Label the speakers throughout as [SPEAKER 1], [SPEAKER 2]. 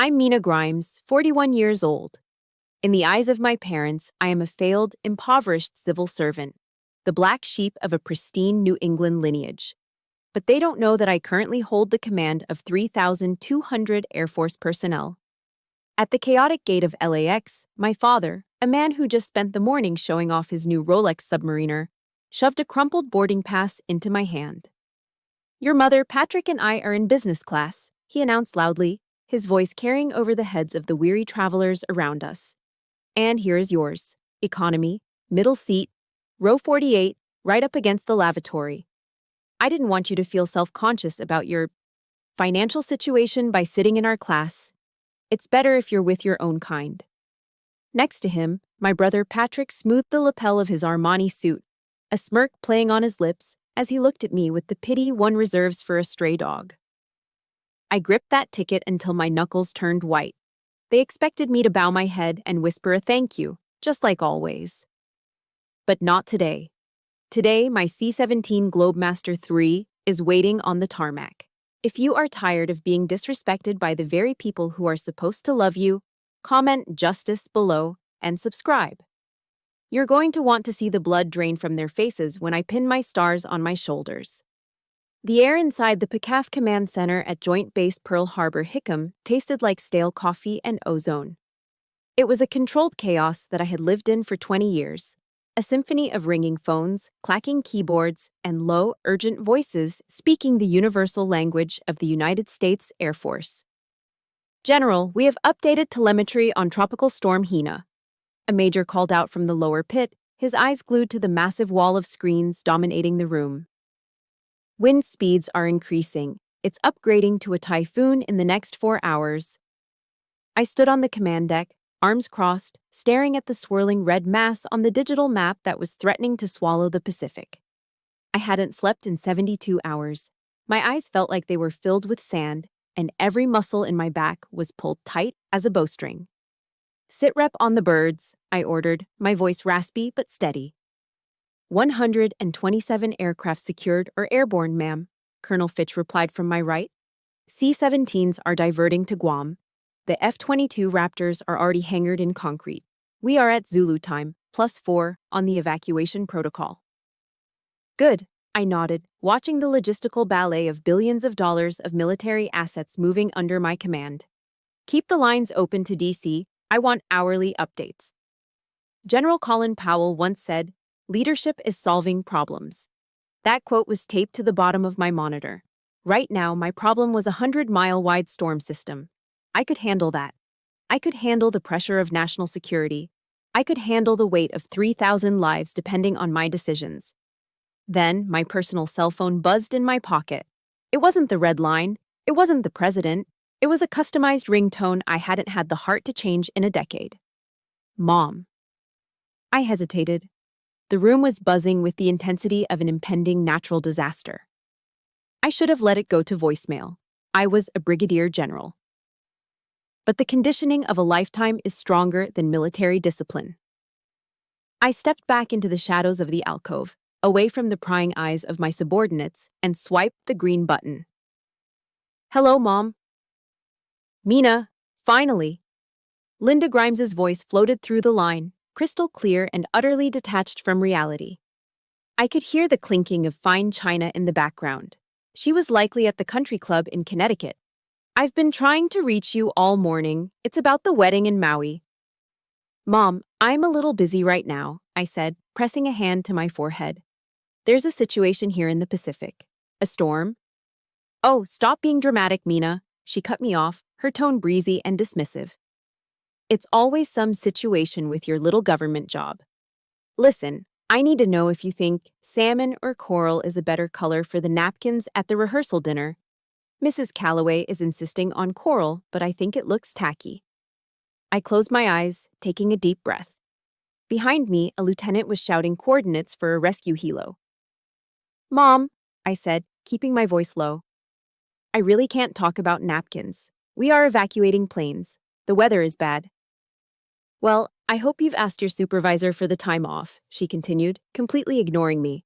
[SPEAKER 1] I'm Mina Grimes, 41 years old. In the eyes of my parents, I am a failed, impoverished civil servant, the black sheep of a pristine New England lineage. But they don't know that I currently hold the command of 3,200 Air Force personnel. At the chaotic gate of LAX, my father, a man who just spent the morning showing off his new Rolex submariner, shoved a crumpled boarding pass into my hand. Your mother, Patrick, and I are in business class, he announced loudly, his voice carrying over the heads of the weary travelers around us. And here is yours, economy, middle seat, row 48, right up against the lavatory. I didn't want you to feel self-conscious about your financial situation by sitting in our class. It's better if you're with your own kind. Next to him, my brother Patrick smoothed the lapel of his Armani suit, a smirk playing on his lips as he looked at me with the pity one reserves for a stray dog. I gripped that ticket until my knuckles turned white. They expected me to bow my head and whisper a thank you, just like always. But not today. Today, my C-17 Globemaster III is waiting on the tarmac. If you are tired of being disrespected by the very people who are supposed to love you, comment "Justice" below and subscribe. You're going to want to see the blood drain from their faces when I pin my stars on my shoulders. The air inside the PCAF Command Center at Joint Base Pearl Harbor Hickam tasted like stale coffee and ozone. It was a controlled chaos that I had lived in for 20 years. A symphony of ringing phones, clacking keyboards, and low, urgent voices speaking the universal language of the United States Air Force. General, we have updated telemetry on Tropical Storm Hina. A major called out from the lower pit, his eyes glued to the massive wall of screens dominating the room. Wind speeds are increasing. It's upgrading to a typhoon in the next 4 hours. I stood on the command deck, arms crossed, staring at the swirling red mass on the digital map that was threatening to swallow the Pacific. I hadn't slept in 72 hours. My eyes felt like they were filled with sand, and every muscle in my back was pulled tight as a bowstring. "Sit rep on the birds," I ordered, my voice raspy but steady. 127 aircraft secured or airborne, ma'am, Colonel Fitch replied from my right. C-17s are diverting to Guam. The F-22 Raptors are already hangared in concrete. We are at Zulu time, +4, on the evacuation protocol. Good, I nodded, watching the logistical ballet of billions of dollars of military assets moving under my command. Keep the lines open to DC. I want hourly updates. General Colin Powell once said, "Leadership is solving problems." That quote was taped to the bottom of my monitor. Right now, my problem was a 100-mile-wide storm system. I could handle that. I could handle the pressure of national security. I could handle the weight of 3,000 lives depending on my decisions. Then, my personal cell phone buzzed in my pocket. It wasn't the red line. It wasn't the president. It was a customized ringtone I hadn't had the heart to change in a decade. Mom. I hesitated. The room was buzzing with the intensity of an impending natural disaster. I should have let it go to voicemail. I was a brigadier general. But the conditioning of a lifetime is stronger than military discipline. I stepped back into the shadows of the alcove, away from the prying eyes of my subordinates, and swiped the green button. "Hello, Mom." "Mina, finally." Linda Grimes's voice floated through the line, crystal clear and utterly detached from reality. I could hear the clinking of fine china in the background. She was likely at the country club in Connecticut. "I've been trying to reach you all morning. It's about the wedding in Maui." "Mom, I'm a little busy right now," I said, pressing a hand to my forehead. "There's a situation here in the Pacific. A storm." "Oh, stop being dramatic, Mina," she cut me off, her tone breezy and dismissive. "It's always some situation with your little government job. Listen, I need to know if you think salmon or coral is a better color for the napkins at the rehearsal dinner. Mrs. Calloway is insisting on coral, but I think it looks tacky." I closed my eyes, taking a deep breath. Behind me, a lieutenant was shouting coordinates for a rescue helo. "Mom," I said, keeping my voice low. "I really can't talk about napkins. We are evacuating planes. The weather is bad." "Well, I hope you've asked your supervisor for the time off," she continued, completely ignoring me.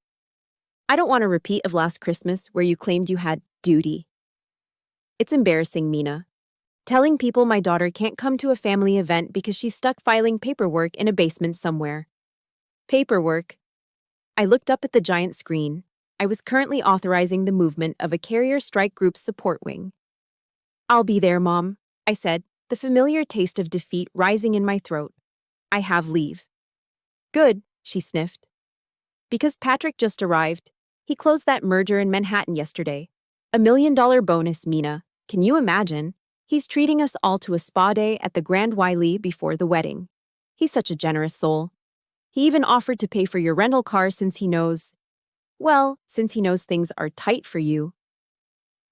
[SPEAKER 1] "I don't want a repeat of last Christmas where you claimed you had duty." "It's embarrassing, Mina." Telling people my daughter can't come to a family event because she's stuck filing paperwork in a basement somewhere. Paperwork. I looked up at the giant screen. I was currently authorizing the movement of a carrier strike group's support wing. I'll be there, Mom, I said, the familiar taste of defeat rising in my throat. I have leave. Good, she sniffed. Because Patrick just arrived. He closed that merger in Manhattan yesterday. $1 million bonus, Mina. Can you imagine? He's treating us all to a spa day at the Grand Wiley before the wedding. He's such a generous soul. He even offered to pay for your rental car since he knows things are tight for you.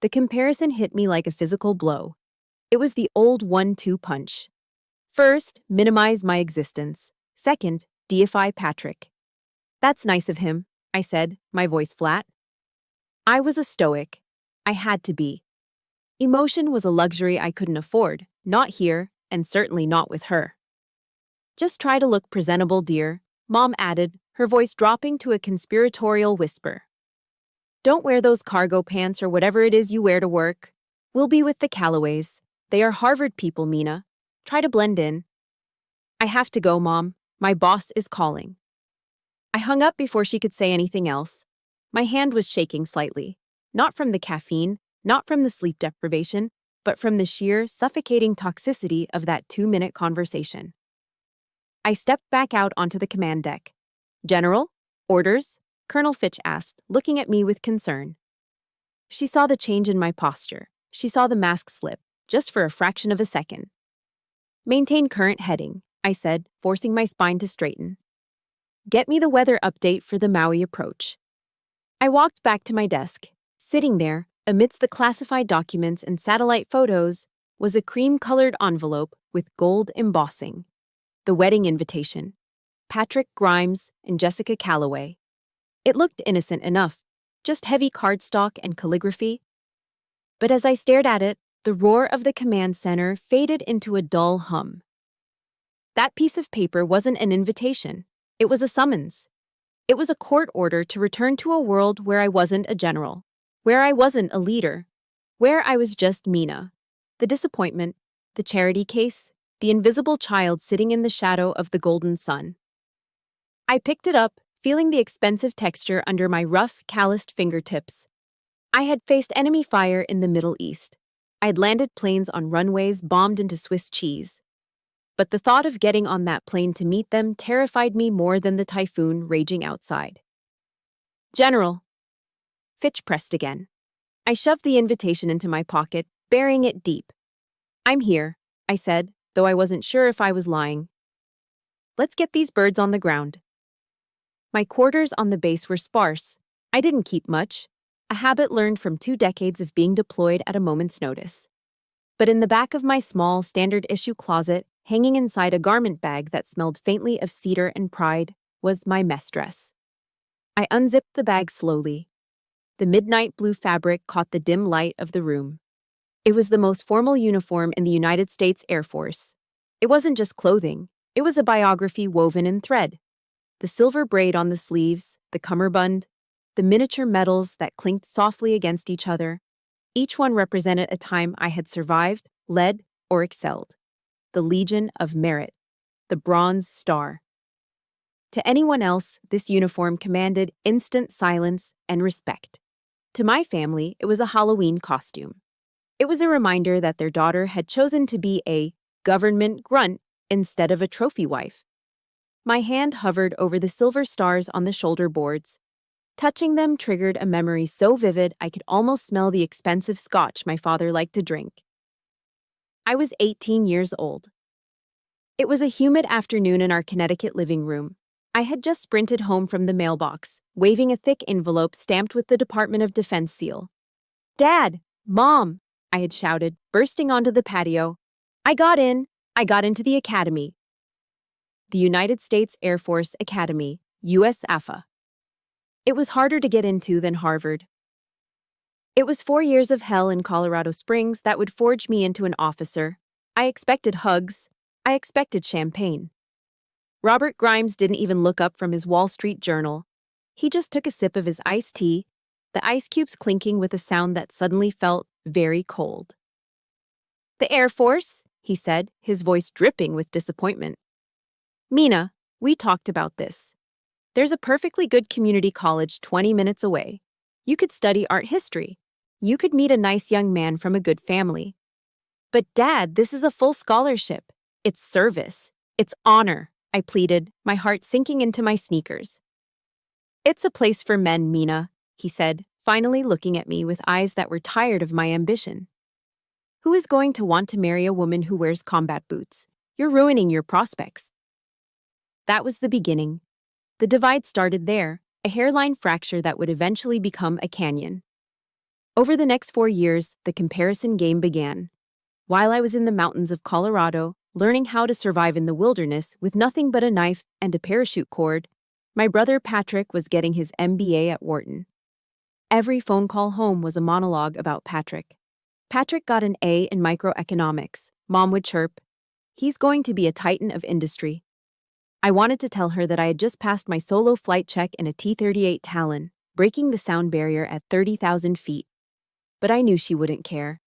[SPEAKER 1] The comparison hit me like a physical blow. It was the old 1-2 punch. First, minimize my existence. Second, deify Patrick. That's nice of him, I said, my voice flat. I was a stoic. I had to be. Emotion was a luxury I couldn't afford, not here, and certainly not with her. Just try to look presentable, dear, Mom added, her voice dropping to a conspiratorial whisper. Don't wear those cargo pants or whatever it is you wear to work. We'll be with the Callaways. They are Harvard people, Mina. Try to blend in. I have to go, Mom. My boss is calling. I hung up before she could say anything else. My hand was shaking slightly, not from the caffeine, not from the sleep deprivation, but from the sheer, suffocating toxicity of that 2-minute conversation. I stepped back out onto the command deck. General? Orders? Colonel Fitch asked, looking at me with concern. She saw the change in my posture. She saw the mask slip, just for a fraction of a second. Maintain current heading, I said, forcing my spine to straighten. Get me the weather update for the Maui approach. I walked back to my desk. Sitting there, amidst the classified documents and satellite photos, was a cream-colored envelope with gold embossing. The wedding invitation. Patrick Grimes and Jessica Calloway. It looked innocent enough, just heavy cardstock and calligraphy. But as I stared at it, the roar of the command center faded into a dull hum. That piece of paper wasn't an invitation. It was a summons. It was a court order to return to a world where I wasn't a general, where I wasn't a leader, where I was just Mina. The disappointment, the charity case, the invisible child sitting in the shadow of the golden sun. I picked it up, feeling the expensive texture under my rough, calloused fingertips. I had faced enemy fire in the Middle East. I had landed planes on runways bombed into Swiss cheese. But the thought of getting on that plane to meet them terrified me more than the typhoon raging outside. General. Fitch pressed again. I shoved the invitation into my pocket, burying it deep. I'm here, I said, though I wasn't sure if I was lying. Let's get these birds on the ground. My quarters on the base were sparse. I didn't keep much, a habit learned from 2 decades of being deployed at a moment's notice. But in the back of my small, standard-issue closet, hanging inside a garment bag that smelled faintly of cedar and pride, was my mess dress. I unzipped the bag slowly. The midnight blue fabric caught the dim light of the room. It was the most formal uniform in the United States Air Force. It wasn't just clothing. It was a biography woven in thread. The silver braid on the sleeves, the cummerbund, the miniature medals that clinked softly against each other. Each one represented a time I had survived, led, or excelled. The Legion of Merit, the Bronze Star. To anyone else, this uniform commanded instant silence and respect. To my family, it was a Halloween costume. It was a reminder that their daughter had chosen to be a government grunt instead of a trophy wife. My hand hovered over the silver stars on the shoulder boards. Touching them triggered a memory so vivid I could almost smell the expensive scotch my father liked to drink. I was 18 years old. It was a humid afternoon in our Connecticut living room. I had just sprinted home from the mailbox, waving a thick envelope stamped with the Department of Defense seal. "Dad! Mom!" I had shouted, bursting onto the patio. I got into the academy. The United States Air Force Academy, USAFA. It was harder to get into than Harvard. It was 4 years of hell in Colorado Springs that would forge me into an officer. I expected hugs. I expected champagne. Robert Grimes didn't even look up from his Wall Street Journal. He just took a sip of his iced tea, the ice cubes clinking with a sound that suddenly felt very cold. The Air Force, he said, his voice dripping with disappointment. Mina, we talked about this. There's a perfectly good community college 20 minutes away. You could study art history. You could meet a nice young man from a good family. But Dad, this is a full scholarship. It's service. It's honor, I pleaded, my heart sinking into my sneakers. It's a place for men, Mina, he said, finally looking at me with eyes that were tired of my ambition. Who is going to want to marry a woman who wears combat boots? You're ruining your prospects. That was the beginning. The divide started there, a hairline fracture that would eventually become a canyon. Over the next 4 years, the comparison game began. While I was in the mountains of Colorado, learning how to survive in the wilderness with nothing but a knife and a parachute cord, my brother Patrick was getting his MBA at Wharton. Every phone call home was a monologue about Patrick. Patrick got an A in microeconomics, Mom would chirp. He's going to be a titan of industry. I wanted to tell her that I had just passed my solo flight check in a T-38 Talon, breaking the sound barrier at 30,000 feet. But I knew she wouldn't care.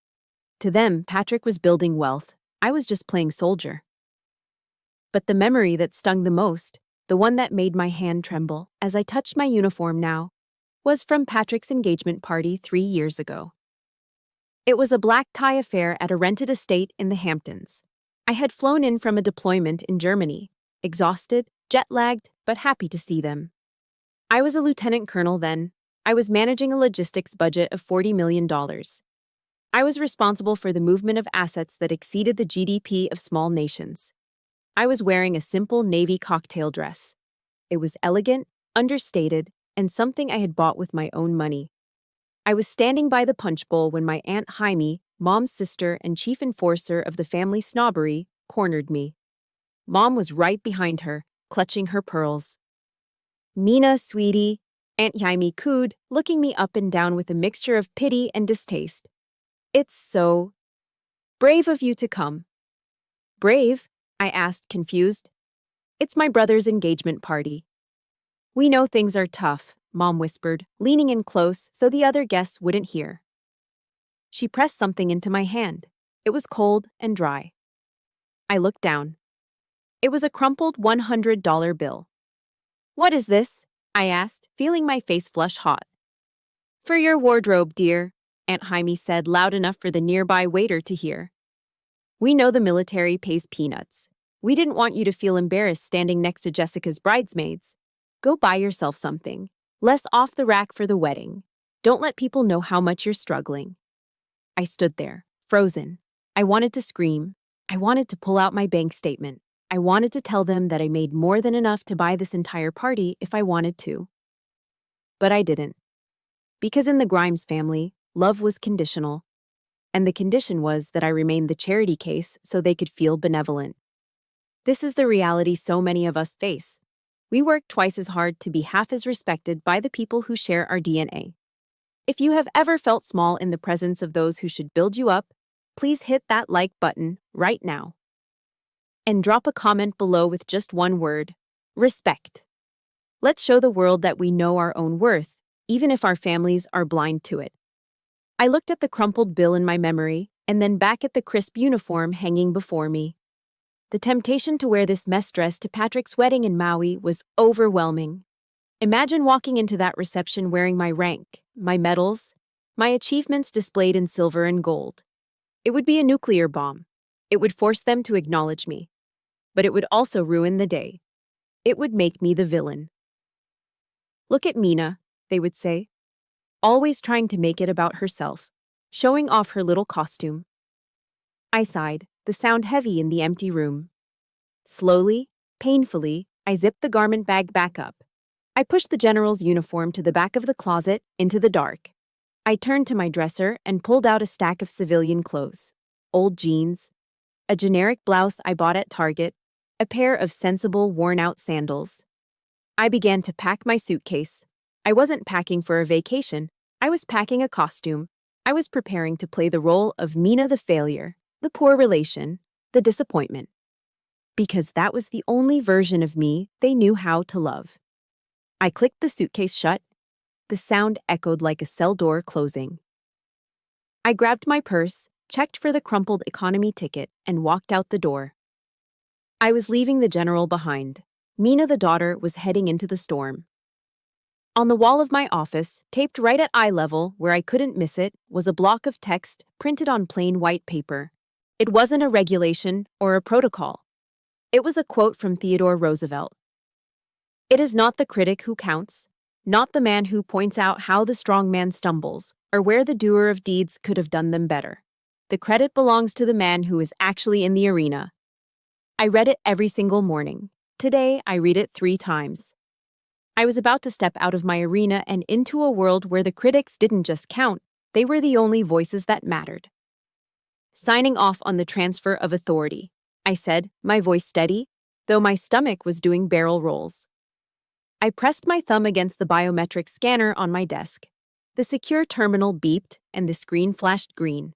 [SPEAKER 1] To them, Patrick was building wealth. I was just playing soldier. But the memory that stung the most, the one that made my hand tremble as I touched my uniform now, was from Patrick's engagement party 3 years ago. It was a black tie affair at a rented estate in the Hamptons. I had flown in from a deployment in Germany, exhausted, jet-lagged, but happy to see them. I was a lieutenant colonel then. I was managing a logistics budget of $40 million. I was responsible for the movement of assets that exceeded the GDP of small nations. I was wearing a simple navy cocktail dress. It was elegant, understated, and something I had bought with my own money. I was standing by the punch bowl when my Aunt Jaime, Mom's sister and chief enforcer of the family snobbery, cornered me. Mom was right behind her, clutching her pearls. Mina, sweetie, Aunt Jaime cooed, looking me up and down with a mixture of pity and distaste. It's so brave of you to come. Brave? I asked, confused. It's my brother's engagement party. We know things are tough, Mom whispered, leaning in close so the other guests wouldn't hear. She pressed something into my hand. It was cold and dry. I looked down. It was a crumpled $100 bill. What is this? I asked, feeling my face flush hot. For your wardrobe, dear, Aunt Jaime said loud enough for the nearby waiter to hear. We know the military pays peanuts. We didn't want you to feel embarrassed standing next to Jessica's bridesmaids. Go buy yourself something. Less off the rack for the wedding. Don't let people know how much you're struggling. I stood there, frozen. I wanted to scream. I wanted to pull out my bank statement. I wanted to tell them that I made more than enough to buy this entire party if I wanted to. But I didn't. Because in the Grimes family, love was conditional. And the condition was that I remained the charity case so they could feel benevolent. This is the reality so many of us face. We work twice as hard to be half as respected by the people who share our DNA. If you have ever felt small in the presence of those who should build you up, please hit that like button right now. And drop a comment below with just one word: respect. Let's show the world that we know our own worth, even if our families are blind to it. I looked at the crumpled bill in my memory, and then back at the crisp uniform hanging before me. The temptation to wear this mess dress to Patrick's wedding in Maui was overwhelming. Imagine walking into that reception wearing my rank, my medals, my achievements displayed in silver and gold. It would be a nuclear bomb. It would force them to acknowledge me. But it would also ruin the day. It would make me the villain. Look at Mina, they would say. Always trying to make it about herself, showing off her little costume. I sighed, the sound heavy in the empty room. Slowly, painfully, I zipped the garment bag back up. I pushed the general's uniform to the back of the closet, into the dark. I turned to my dresser and pulled out a stack of civilian clothes. Old jeans, a generic blouse I bought at Target, a pair of sensible, worn-out sandals. I began to pack my suitcase. I wasn't packing for a vacation. I was packing a costume. I was preparing to play the role of Mina the failure, the poor relation, the disappointment. Because that was the only version of me they knew how to love. I clicked the suitcase shut. The sound echoed like a cell door closing. I grabbed my purse, checked for the crumpled economy ticket, and walked out the door. I was leaving the general behind. Mina, the daughter, was heading into the storm. On the wall of my office, taped right at eye level where I couldn't miss it, was a block of text printed on plain white paper. It wasn't a regulation or a protocol. It was a quote from Theodore Roosevelt. "It is not the critic who counts, not the man who points out how the strong man stumbles, or where the doer of deeds could have done them better. The credit belongs to the man who is actually in the arena." I read it every single morning. Today, I read it 3 times. I was about to step out of my arena and into a world where the critics didn't just count, they were the only voices that mattered. "Signing off on the transfer of authority," I said, my voice steady, though my stomach was doing barrel rolls. I pressed my thumb against the biometric scanner on my desk. The secure terminal beeped and the screen flashed green.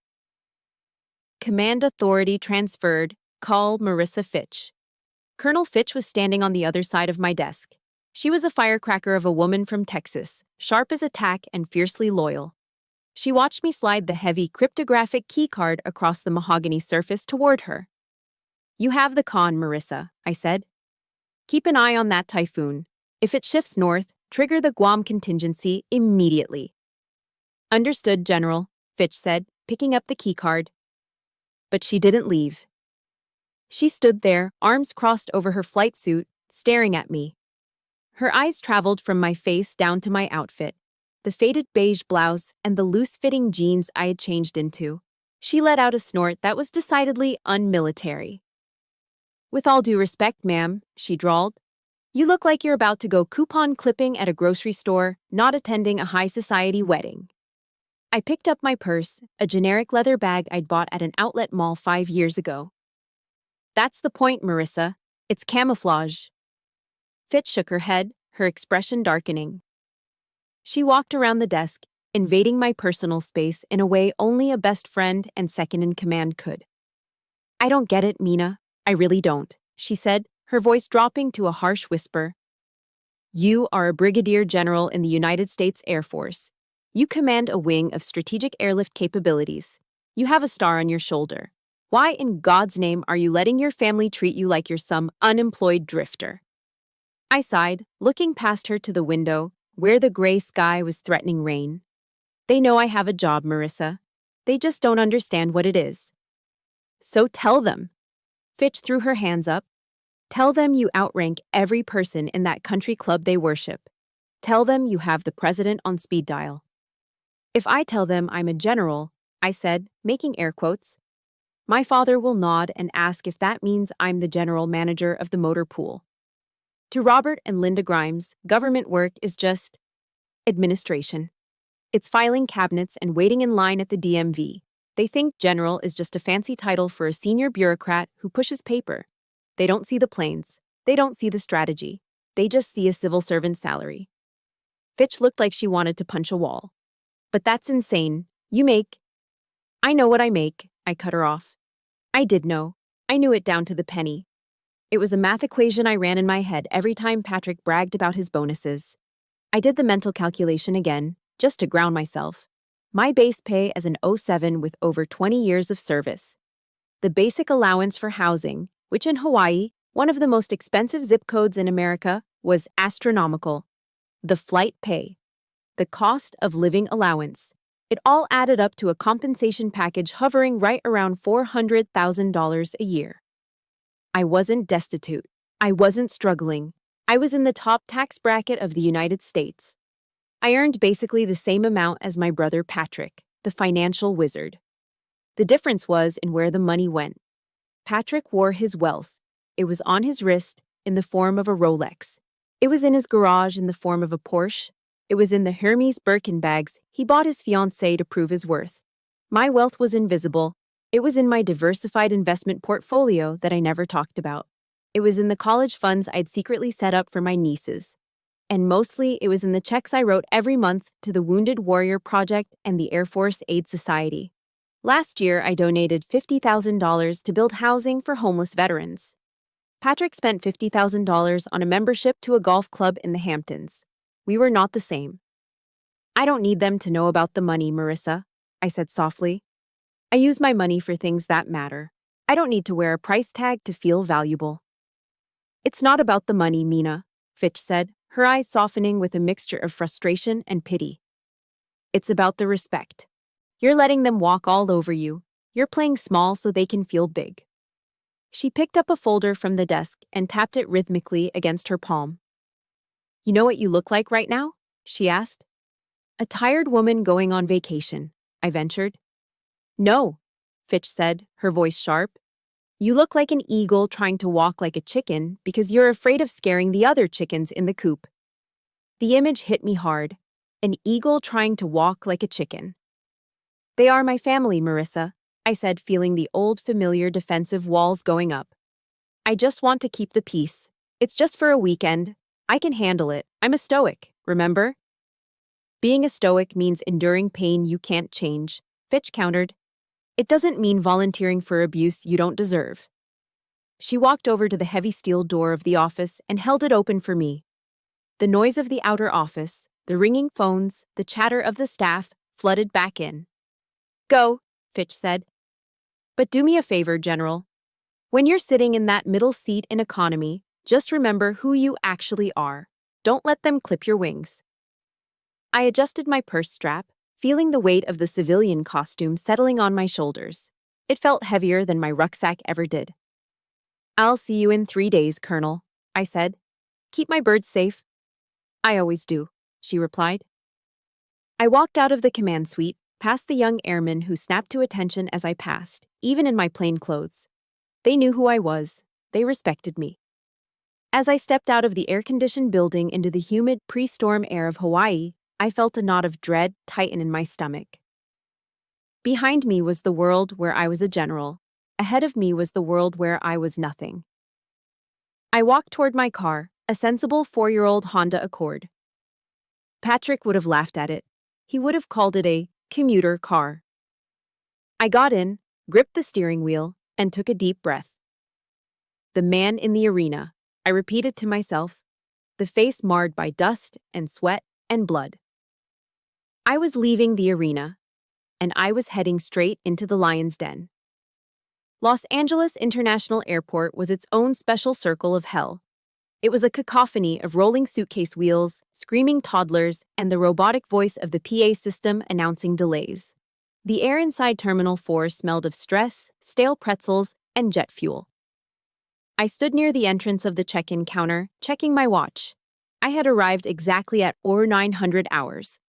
[SPEAKER 1] "Command authority transferred. Call Marissa Fitch." Colonel Fitch was standing on the other side of my desk. She was a firecracker of a woman from Texas, sharp as a tack and fiercely loyal. She watched me slide the heavy cryptographic keycard across the mahogany surface toward her. "You have the con, Marissa," I said. "Keep an eye on that typhoon. If it shifts north, trigger the Guam contingency immediately." "Understood, General," Fitch said, picking up the keycard. But she didn't leave. She stood there, arms crossed over her flight suit, staring at me. Her eyes traveled from my face down to my outfit, the faded beige blouse and the loose-fitting jeans I had changed into. She let out a snort that was decidedly unmilitary. "With all due respect, ma'am," she drawled, "you look like you're about to go coupon clipping at a grocery store, not attending a high-society wedding." I picked up my purse, a generic leather bag I'd bought at an outlet mall 5 years ago. "That's the point, Marissa. It's camouflage." Fitch shook her head, her expression darkening. She walked around the desk, invading my personal space in a way only a best friend and second-in-command could. "I don't get it, Mina. I really don't," she said, her voice dropping to a harsh whisper. "You are a brigadier general in the United States Air Force. You command a wing of strategic airlift capabilities. You have a star on your shoulder. Why in God's name are you letting your family treat you like you're some unemployed drifter?" I sighed, looking past her to the window, where the gray sky was threatening rain. "They know I have a job, Marissa. They just don't understand what it is." "So tell them." Fitch threw her hands up. "Tell them you outrank every person in that country club they worship. Tell them you have the president on speed dial." "If I tell them I'm a general," I said, making air quotes, "my father will nod and ask if that means I'm the general manager of the motor pool." To Robert and Linda Grimes, government work is just administration. It's filing cabinets and waiting in line at the DMV. They think general is just a fancy title for a senior bureaucrat who pushes paper. They don't see the planes. They don't see the strategy. They just see a civil servant salary. Fitch looked like she wanted to punch a wall. "But that's insane. You make—" "I know what I make," I cut her off. I did know. I knew it down to the penny. It was a math equation I ran in my head every time Patrick bragged about his bonuses. I did the mental calculation again, just to ground myself. My base pay as an 07 with over 20 years of service. The basic allowance for housing, which in Hawaii, one of the most expensive zip codes in America, was astronomical. The flight pay. The cost of living allowance. It all added up to a compensation package hovering right around $400,000 a year. I wasn't destitute. I wasn't struggling. I was in the top tax bracket of the United States. I earned basically the same amount as my brother Patrick, the financial wizard. The difference was in where the money went. Patrick wore his wealth. It was on his wrist in the form of a Rolex. It was in his garage in the form of a Porsche. It was in the Hermes Birkin bags he bought his fiancée to prove his worth. My wealth was invisible. It was in my diversified investment portfolio that I never talked about. It was in the college funds I'd secretly set up for my nieces. And mostly, it was in the checks I wrote every month to the Wounded Warrior Project and the Air Force Aide Society. Last year, I donated $50,000 to build housing for homeless veterans. Patrick spent $50,000 on a membership to a golf club in the Hamptons. We were not the same. "I don't need them to know about the money, Marissa," I said softly. I use my money for things that matter. I don't need to wear a price tag to feel valuable. It's not about the money, Mina, Fitch said, her eyes softening with a mixture of frustration and pity. It's about the respect. You're letting them walk all over you. You're playing small so they can feel big. She picked up a folder from the desk and tapped it rhythmically against her palm. You know what you look like right now? She asked. A tired woman going on vacation, I ventured. No, Fitch said, her voice sharp. You look like an eagle trying to walk like a chicken because you're afraid of scaring the other chickens in the coop. The image hit me hard. An eagle trying to walk like a chicken. They are my family, Marissa, I said, feeling the old familiar defensive walls going up. I just want to keep the peace. It's just for a weekend. I can handle it. I'm a stoic, remember? Being a stoic means enduring pain you can't change, Fitch countered. It doesn't mean volunteering for abuse you don't deserve. She walked over to the heavy steel door of the office and held it open for me. The noise of the outer office, the ringing phones, the chatter of the staff flooded back in. Go, Fitch said. But do me a favor, General. When you're sitting in that middle seat in economy, just remember who you actually are. Don't let them clip your wings. I adjusted my purse strap, feeling the weight of the civilian costume settling on my shoulders. It felt heavier than my rucksack ever did. I'll see you in 3 days, Colonel, I said. Keep my birds safe. I always do, she replied. I walked out of the command suite, past the young airmen who snapped to attention as I passed, even in my plain clothes. They knew who I was. They respected me. As I stepped out of the air-conditioned building into the humid pre-storm air of Hawaii, I felt a knot of dread tighten in my stomach. Behind me was the world where I was a general. Ahead of me was the world where I was nothing. I walked toward my car, a sensible 4-year-old Honda Accord. Patrick would have laughed at it. He would have called it a commuter car. I got in, gripped the steering wheel, and took a deep breath. The man in the arena, I repeated to myself, the face marred by dust and sweat and blood. I was leaving the arena, and I was heading straight into the lion's den. Los Angeles International Airport was its own special circle of hell. It was a cacophony of rolling suitcase wheels, screaming toddlers, and the robotic voice of the PA system announcing delays. The air inside Terminal 4 smelled of stress, stale pretzels, and jet fuel. I stood near the entrance of the check-in counter, checking my watch. I had arrived exactly at 900 hours.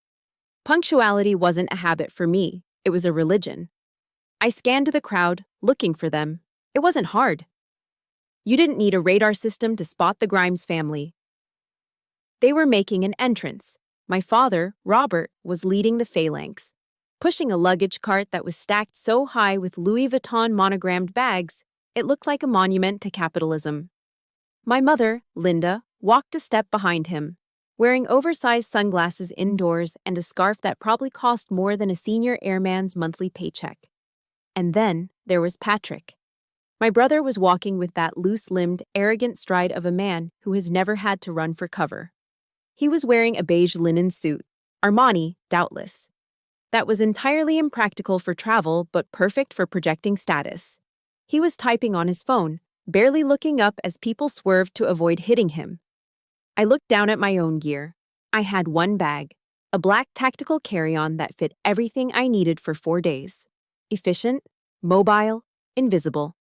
[SPEAKER 1] Punctuality wasn't a habit for me, it was a religion. I scanned the crowd, looking for them. It wasn't hard. You didn't need a radar system to spot the Grimes family. They were making an entrance. My father, Robert, was leading the phalanx, pushing a luggage cart that was stacked so high with Louis Vuitton monogrammed bags, it looked like a monument to capitalism. My mother, Linda, walked a step behind him, wearing oversized sunglasses indoors and a scarf that probably cost more than a senior airman's monthly paycheck. And then there was Patrick. My brother was walking with that loose-limbed, arrogant stride of a man who has never had to run for cover. He was wearing a beige linen suit, Armani, doubtless. That was entirely impractical for travel but perfect for projecting status. He was typing on his phone, barely looking up as people swerved to avoid hitting him. I looked down at my own gear. I had one bag, a black tactical carry-on that fit everything I needed for 4 days. Efficient, mobile, invisible.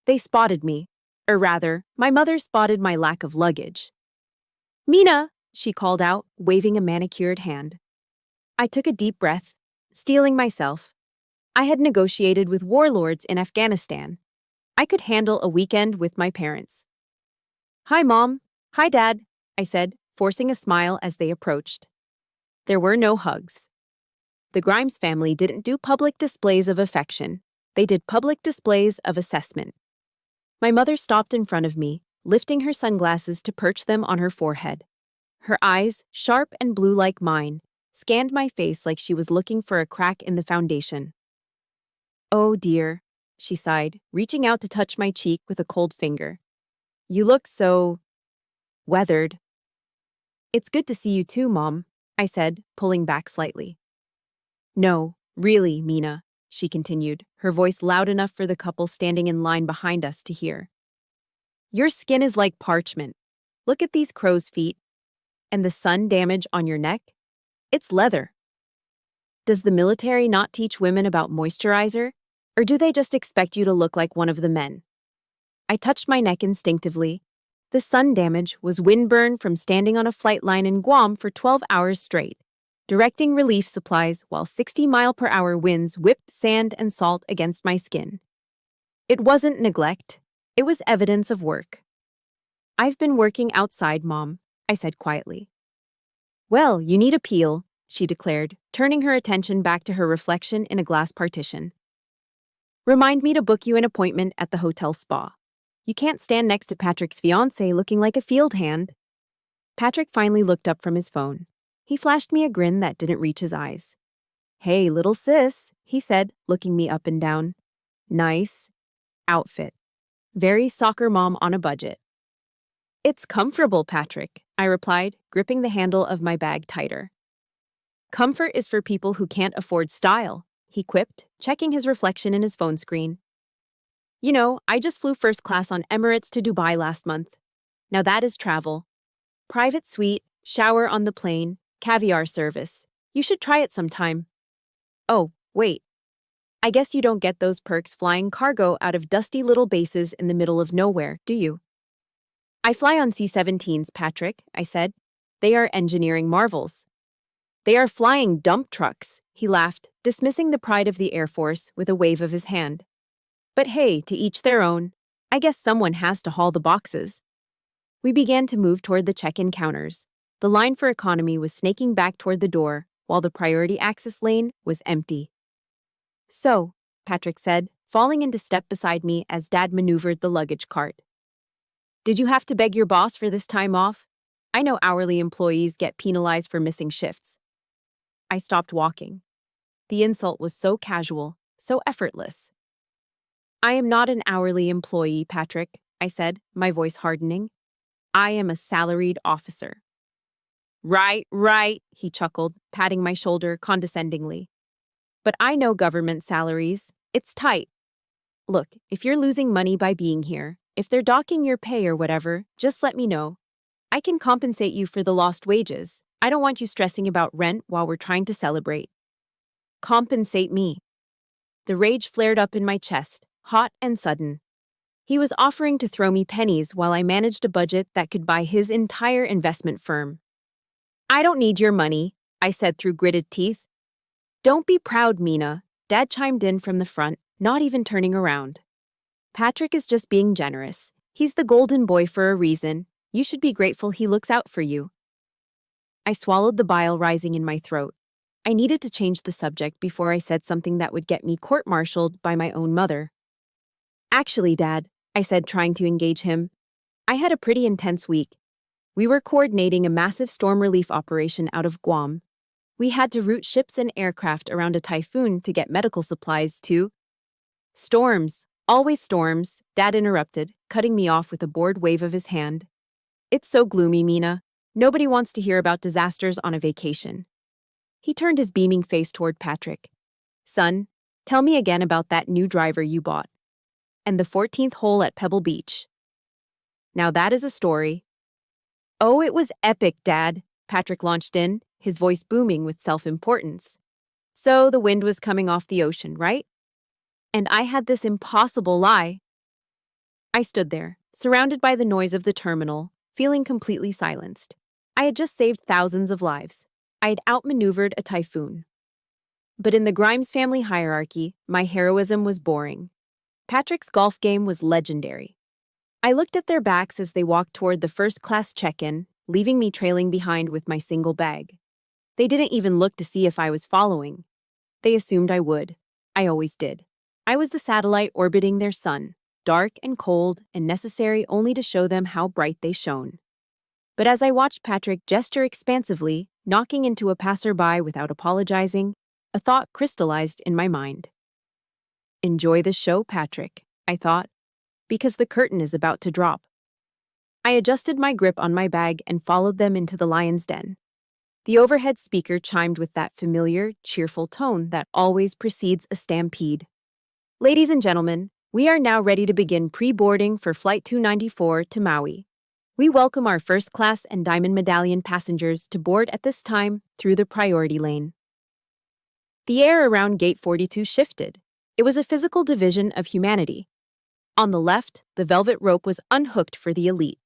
[SPEAKER 1] They spotted me, or rather, my mother spotted my lack of luggage. Mina, she called out, waving a manicured hand. I took a deep breath, steeling myself. I had negotiated with warlords in Afghanistan. I could handle a weekend with my parents. Hi, Mom. Hi, Dad, I said, forcing a smile as they approached. There were no hugs. The Grimes family didn't do public displays of affection. They did public displays of assessment. My mother stopped in front of me, lifting her sunglasses to perch them on her forehead. Her eyes, sharp and blue like mine, scanned my face like she was looking for a crack in the foundation. Oh dear, she sighed, reaching out to touch my cheek with a cold finger. You look so weathered. It's good to see you too, Mom, I said, pulling back slightly. No, really, Mina. she continued, her voice loud enough for the couple standing in line behind us to hear. Your skin is like parchment. Look at these crow's feet. And the sun damage on your neck? It's leather. Does the military not teach women about moisturizer? Or do they just expect you to look like one of the men? I touched my neck instinctively. The sun damage was windburn from standing on a flight line in Guam for 12 hours straight, directing relief supplies while 60-mile-per-hour winds whipped sand and salt against my skin. It wasn't neglect. It was evidence of work. I've been working outside, Mom, I said quietly. Well, you need a peel, she declared, turning her attention back to her reflection in a glass partition. Remind me to book you an appointment at the hotel spa. You can't stand next to Patrick's fiancée looking like a field hand. Patrick finally looked up from his phone. He flashed me a grin that didn't reach his eyes. Hey, little sis, he said, looking me up and down. Nice outfit. Very soccer mom on a budget. It's comfortable, Patrick, I replied, gripping the handle of my bag tighter. Comfort is for people who can't afford style, he quipped, checking his reflection in his phone screen. You know, I just flew first class on Emirates to Dubai last month. Now that is travel. Private suite, shower on the plane, caviar service. You should try it sometime. Oh, wait. I guess you don't get those perks flying cargo out of dusty little bases in the middle of nowhere, do you? I fly on C-17s, Patrick, I said. They are engineering marvels. They are flying dump trucks, he laughed, dismissing the pride of the Air Force with a wave of his hand. But hey, to each their own. I guess someone has to haul the boxes. We began to move toward the check-in counters. The line for economy was snaking back toward the door, while the priority access lane was empty. So, Patrick said, falling into step beside me as Dad maneuvered the luggage cart. Did you have to beg your boss for this time off? I know hourly employees get penalized for missing shifts. I stopped walking. The insult was so casual, so effortless. I am not an hourly employee, Patrick, I said, my voice hardening. I am a salaried officer. Right, he chuckled, patting my shoulder condescendingly. But I know government salaries. It's tight. Look, if you're losing money by being here, if they're docking your pay or whatever, just let me know. I can compensate you for the lost wages. I don't want you stressing about rent while we're trying to celebrate. Compensate me. The rage flared up in my chest, hot and sudden. He was offering to throw me pennies while I managed a budget that could buy his entire investment firm. I don't need your money, I said through gritted teeth. Don't be proud, Mina, Dad chimed in from the front, not even turning around. Patrick is just being generous. He's the golden boy for a reason. You should be grateful he looks out for you. I swallowed the bile rising in my throat. I needed to change the subject before I said something that would get me court-martialed by my own mother. Actually, Dad, I said, trying to engage him, I had a pretty intense week. We were coordinating a massive storm relief operation out of Guam. We had to route ships and aircraft around a typhoon to get medical supplies to... Storms. Always storms, Dad interrupted, cutting me off with a bored wave of his hand. It's so gloomy, Mina. Nobody wants to hear about disasters on a vacation. He turned his beaming face toward Patrick. Son, tell me again about that new driver you bought. And the 14th hole at Pebble Beach. Now that is a story. Oh, it was epic, Dad, Patrick launched in, his voice booming with self-importance. So the wind was coming off the ocean, right? And I had this impossible lie. I stood there, surrounded by the noise of the terminal, feeling completely silenced. I had just saved thousands of lives. I had outmaneuvered a typhoon. But in the Grimes family hierarchy, my heroism was boring. Patrick's golf game was legendary. I looked at their backs as they walked toward the first-class check-in, leaving me trailing behind with my single bag. They didn't even look to see if I was following. They assumed I would. I always did. I was the satellite orbiting their sun, dark and cold and necessary only to show them how bright they shone. But as I watched Patrick gesture expansively, knocking into a passerby without apologizing, a thought crystallized in my mind. Enjoy the show, Patrick, I thought, because the curtain is about to drop. I adjusted my grip on my bag and followed them into the lion's den. The overhead speaker chimed with that familiar, cheerful tone that always precedes a stampede. Ladies and gentlemen, we are now ready to begin pre-boarding for Flight 294 to Maui. We welcome our first class and Diamond Medallion passengers to board at this time through the priority lane. The air around Gate 42 shifted. It was a physical division of humanity. On the left, the velvet rope was unhooked for the elite.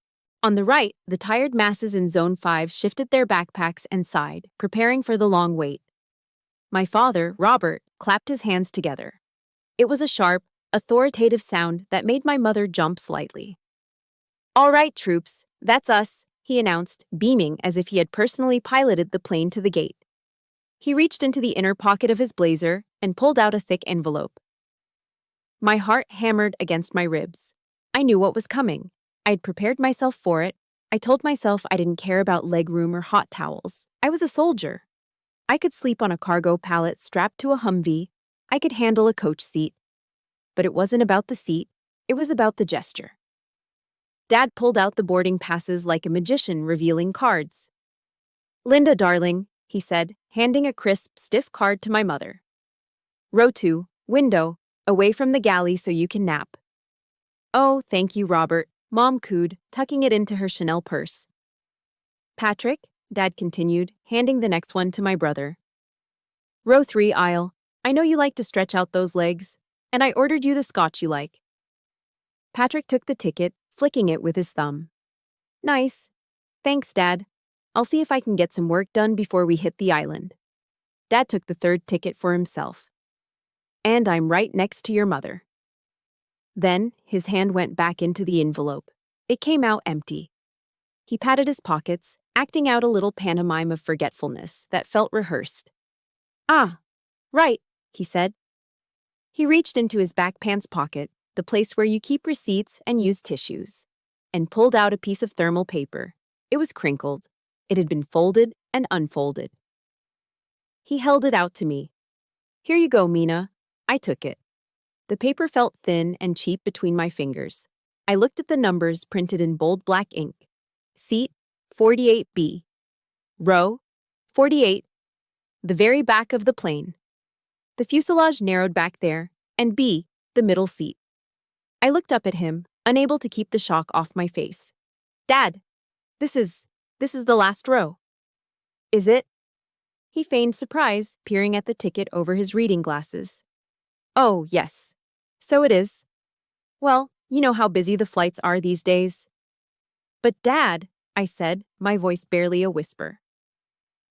[SPEAKER 1] On the right, the tired masses in Zone 5 shifted their backpacks and sighed, preparing for the long wait. My father, Robert, clapped his hands together. It was a sharp, authoritative sound that made my mother jump slightly. "All right, troops, that's us," he announced, beaming as if he had personally piloted the plane to the gate. He reached into the inner pocket of his blazer and pulled out a thick envelope. My heart hammered against my ribs. I knew what was coming. I'd prepared myself for it. I told myself I didn't care about legroom or hot towels. I was a soldier. I could sleep on a cargo pallet strapped to a Humvee. I could handle a coach seat. But it wasn't about the seat. It was about the gesture. Dad pulled out the boarding passes like a magician revealing cards. "Linda, darling," he said, handing a crisp, stiff card to my mother. "Row 2, window, away from the galley so you can nap." "Oh, thank you, Robert," Mom cooed, tucking it into her Chanel purse. "Patrick," Dad continued, handing the next one to my brother. "Row 3, aisle. I know you like to stretch out those legs, and I ordered you the scotch you like." Patrick took the ticket, flicking it with his thumb. "Nice. Thanks, Dad. I'll see if I can get some work done before we hit the island." Dad took the third ticket for himself. "And I'm right next to your mother." Then his hand went back into the envelope. It came out empty. He patted his pockets, acting out a little pantomime of forgetfulness that felt rehearsed. "Ah, right," he said. He reached into his back pants pocket, the place where you keep receipts and use tissues, and pulled out a piece of thermal paper. It was crinkled. It had been folded and unfolded. He held it out to me. "Here you go, Mina." I took it. The paper felt thin and cheap between my fingers. I looked at the numbers printed in bold black ink. Seat 48B. Row 48. The very back of the plane. The fuselage narrowed back there, and B, the middle seat. I looked up at him, unable to keep the shock off my face. "Dad, this is the last row." "Is it?" He feigned surprise, peering at the ticket over his reading glasses. "Oh, yes. So it is. Well, you know how busy the flights are these days." "But Dad," I said, my voice barely a whisper.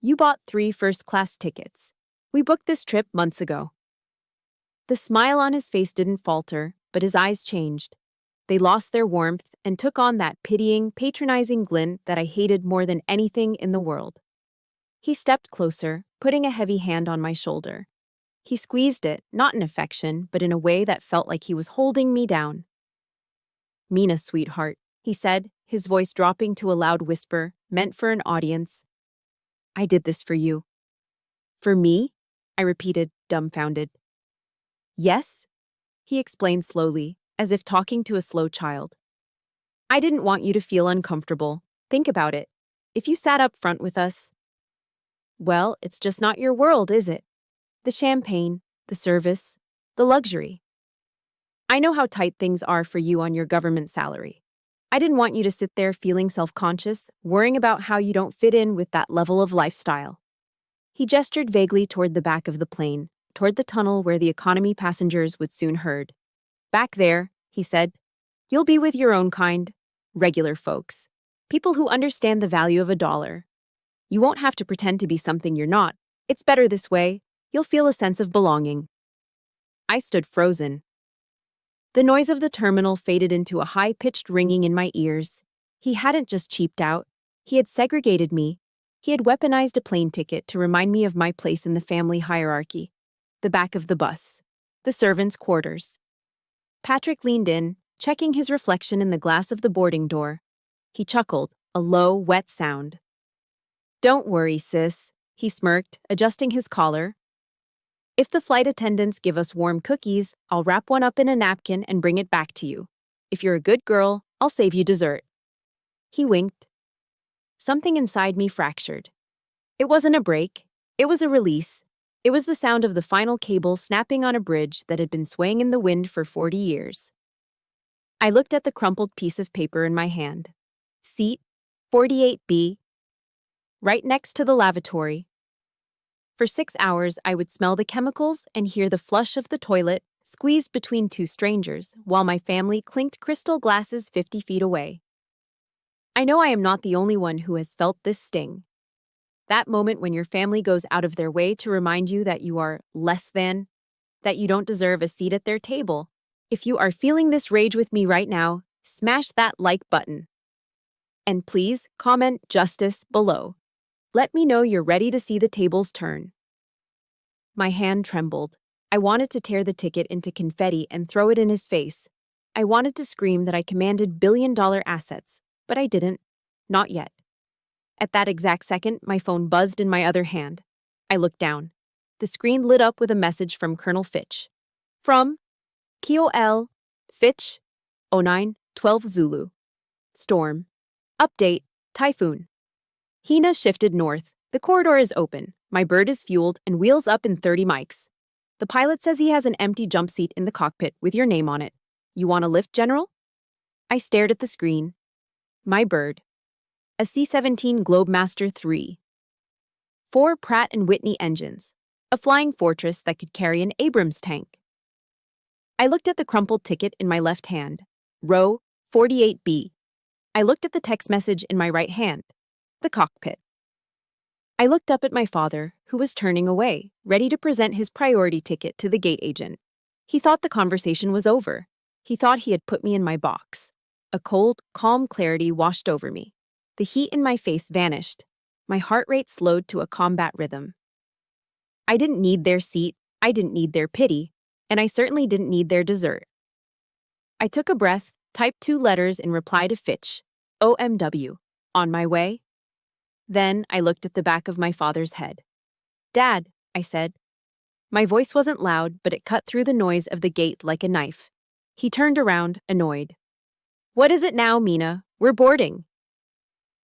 [SPEAKER 1] "You bought 3 first-class tickets. We booked this trip months ago." The smile on his face didn't falter, but his eyes changed. They lost their warmth and took on that pitying, patronizing glint that I hated more than anything in the world. He stepped closer, putting a heavy hand on my shoulder. He squeezed it, not in affection, but in a way that felt like he was holding me down. "Mina, sweetheart," he said, his voice dropping to a loud whisper, meant for an audience. "I did this for you." "For me?" I repeated, dumbfounded. "Yes," he explained slowly, as if talking to a slow child. "I didn't want you to feel uncomfortable. Think about it. If you sat up front with us, well, it's just not your world, is it? The champagne, the service, the luxury. I know how tight things are for you on your government salary. I didn't want you to sit there feeling self-conscious, worrying about how you don't fit in with that level of lifestyle." He gestured vaguely toward the back of the plane, toward the tunnel where the economy passengers would soon herd. "Back there," he said, "you'll be with your own kind, regular folks, people who understand the value of a dollar. You won't have to pretend to be something you're not. It's better this way. You'll feel a sense of belonging." I stood frozen. The noise of the terminal faded into a high-pitched ringing in my ears. He hadn't just cheaped out. He had segregated me. He had weaponized a plane ticket to remind me of my place in the family hierarchy. The back of the bus. The servants' quarters. Patrick leaned in, checking his reflection in the glass of the boarding door. He chuckled, a low, wet sound. "Don't worry, sis," he smirked, adjusting his collar. "If the flight attendants give us warm cookies, I'll wrap one up in a napkin and bring it back to you. If you're a good girl, I'll save you dessert." He winked. Something inside me fractured. It wasn't a break. It was a release. It was the sound of the final cable snapping on a bridge that had been swaying in the wind for 40 years. I looked at the crumpled piece of paper in my hand. Seat 48B, right next to the lavatory. For 6 hours, I would smell the chemicals and hear the flush of the toilet squeezed between two strangers while my family clinked crystal glasses 50 feet away. I know I am not the only one who has felt this sting. That moment when your family goes out of their way to remind you that you are less than, that you don't deserve a seat at their table. If you are feeling this rage with me right now, smash that like button. And please comment justice below. Let me know you're ready to see the tables turn. My hand trembled. I wanted to tear the ticket into confetti and throw it in his face. I wanted to scream that I commanded billion-dollar assets, but I didn't. Not yet. At that exact second, my phone buzzed in my other hand. I looked down. The screen lit up with a message from Colonel Fitch. From KOL, Fitch, 0912 Zulu. Storm. Update, typhoon. Hina shifted north. The corridor is open. My bird is fueled and wheels up in 30 mics. The pilot says he has an empty jump seat in the cockpit with your name on it. You want a lift, General? I stared at the screen. My bird. A C-17 Globemaster III. 4 Pratt & Whitney engines. A flying fortress that could carry an Abrams tank. I looked at the crumpled ticket in my left hand. Row 48B. I looked at the text message in my right hand. The cockpit. I looked up at my father, who was turning away, ready to present his priority ticket to the gate agent. He thought the conversation was over. He thought he had put me in my box. A cold, calm clarity washed over me. The heat in my face vanished. My heart rate slowed to a combat rhythm. I didn't need their seat, I didn't need their pity, and I certainly didn't need their dessert. I took a breath, typed 2 letters in reply to Fitch, OMW, on my way. Then I looked at the back of my father's head. Dad, I said. My voice wasn't loud, but it cut through the noise of the gate like a knife. He turned around, annoyed. What is it now, Mina? We're boarding.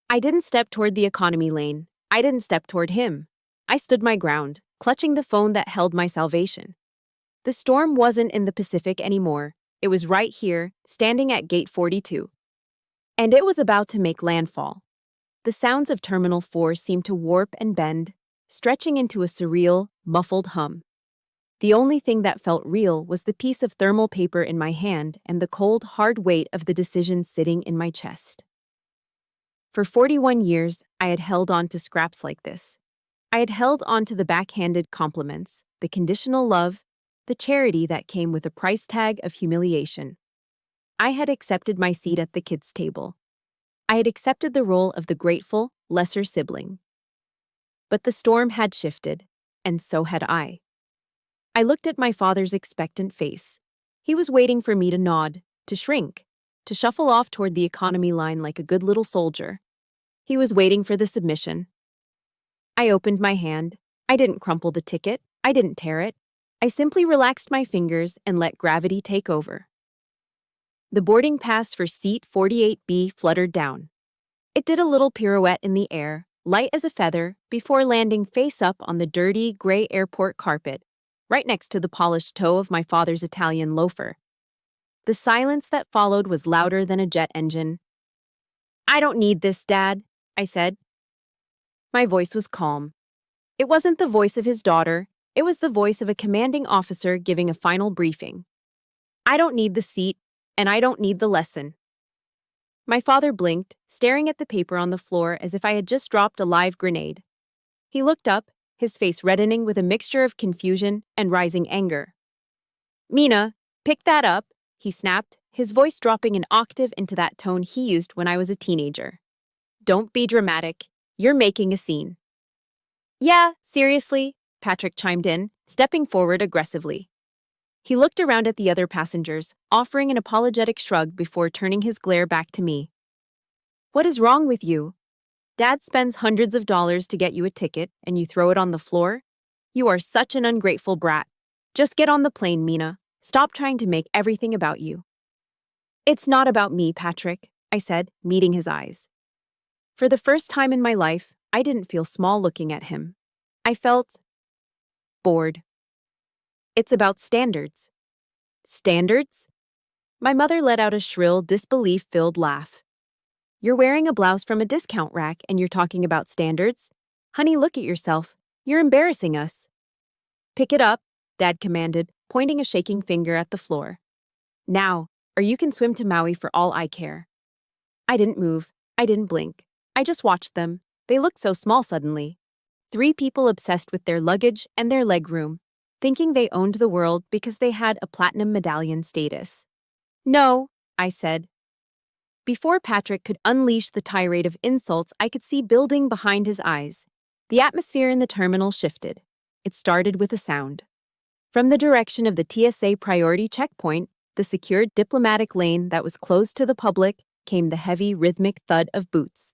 [SPEAKER 1] I didn't step toward the economy lane. I didn't step toward him. I stood my ground, clutching the phone that held my salvation. The storm wasn't in the Pacific anymore. It was right here, standing at Gate 42. And it was about to make landfall. The sounds of Terminal 4 seemed to warp and bend, stretching into a surreal, muffled hum. The only thing that felt real was the piece of thermal paper in my hand and the cold, hard weight of the decision sitting in my chest. For 41 years, I had held on to scraps like this. I had held on to the backhanded compliments, the conditional love, the charity that came with a price tag of humiliation. I had accepted my seat at the kids' table. I had accepted the role of the grateful, lesser sibling. But the storm had shifted, and so had I. I looked at my father's expectant face. He was waiting for me to nod, to shrink, to shuffle off toward the economy line like a good little soldier. He was waiting for the submission. I opened my hand. I didn't crumple the ticket. I didn't tear it. I simply relaxed my fingers and let gravity take over. The boarding pass for seat 48B fluttered down. It did a little pirouette in the air, light as a feather, before landing face up on the dirty, gray airport carpet, right next to the polished toe of my father's Italian loafer. The silence that followed was louder than a jet engine. I don't need this, Dad, I said. My voice was calm. It wasn't the voice of his daughter. It was the voice of a commanding officer giving a final briefing. I don't need the seat, and I don't need the lesson. My father blinked, staring at the paper on the floor as if I had just dropped a live grenade. He looked up, his face reddening with a mixture of confusion and rising anger. Mina, pick that up, he snapped, his voice dropping an octave into that tone he used when I was a teenager. Don't be dramatic. You're making a scene. Yeah, seriously, Patrick chimed in, stepping forward aggressively. He looked around at the other passengers, offering an apologetic shrug before turning his glare back to me. What is wrong with you? Dad spends hundreds of dollars to get you a ticket, and you throw it on the floor? You are such an ungrateful brat. Just get on the plane, Mina. Stop trying to make everything about you. It's not about me, Patrick, I said, meeting his eyes. For the first time in my life, I didn't feel small looking at him. I felt bored. It's about standards. Standards? My mother let out a shrill, disbelief-filled laugh. You're wearing a blouse from a discount rack and you're talking about standards? Honey, look at yourself. You're embarrassing us. Pick it up, Dad commanded, pointing a shaking finger at the floor. Now, or you can swim to Maui for all I care. I didn't move. I didn't blink. I just watched them. They looked so small suddenly. 3 people obsessed with their luggage and their legroom, thinking they owned the world because they had a platinum medallion status. No, I said. Before Patrick could unleash the tirade of insults I could see building behind his eyes, the atmosphere in the terminal shifted. It started with a sound. From the direction of the TSA priority checkpoint, the secured diplomatic lane that was closed to the public, came the heavy, rhythmic thud of boots.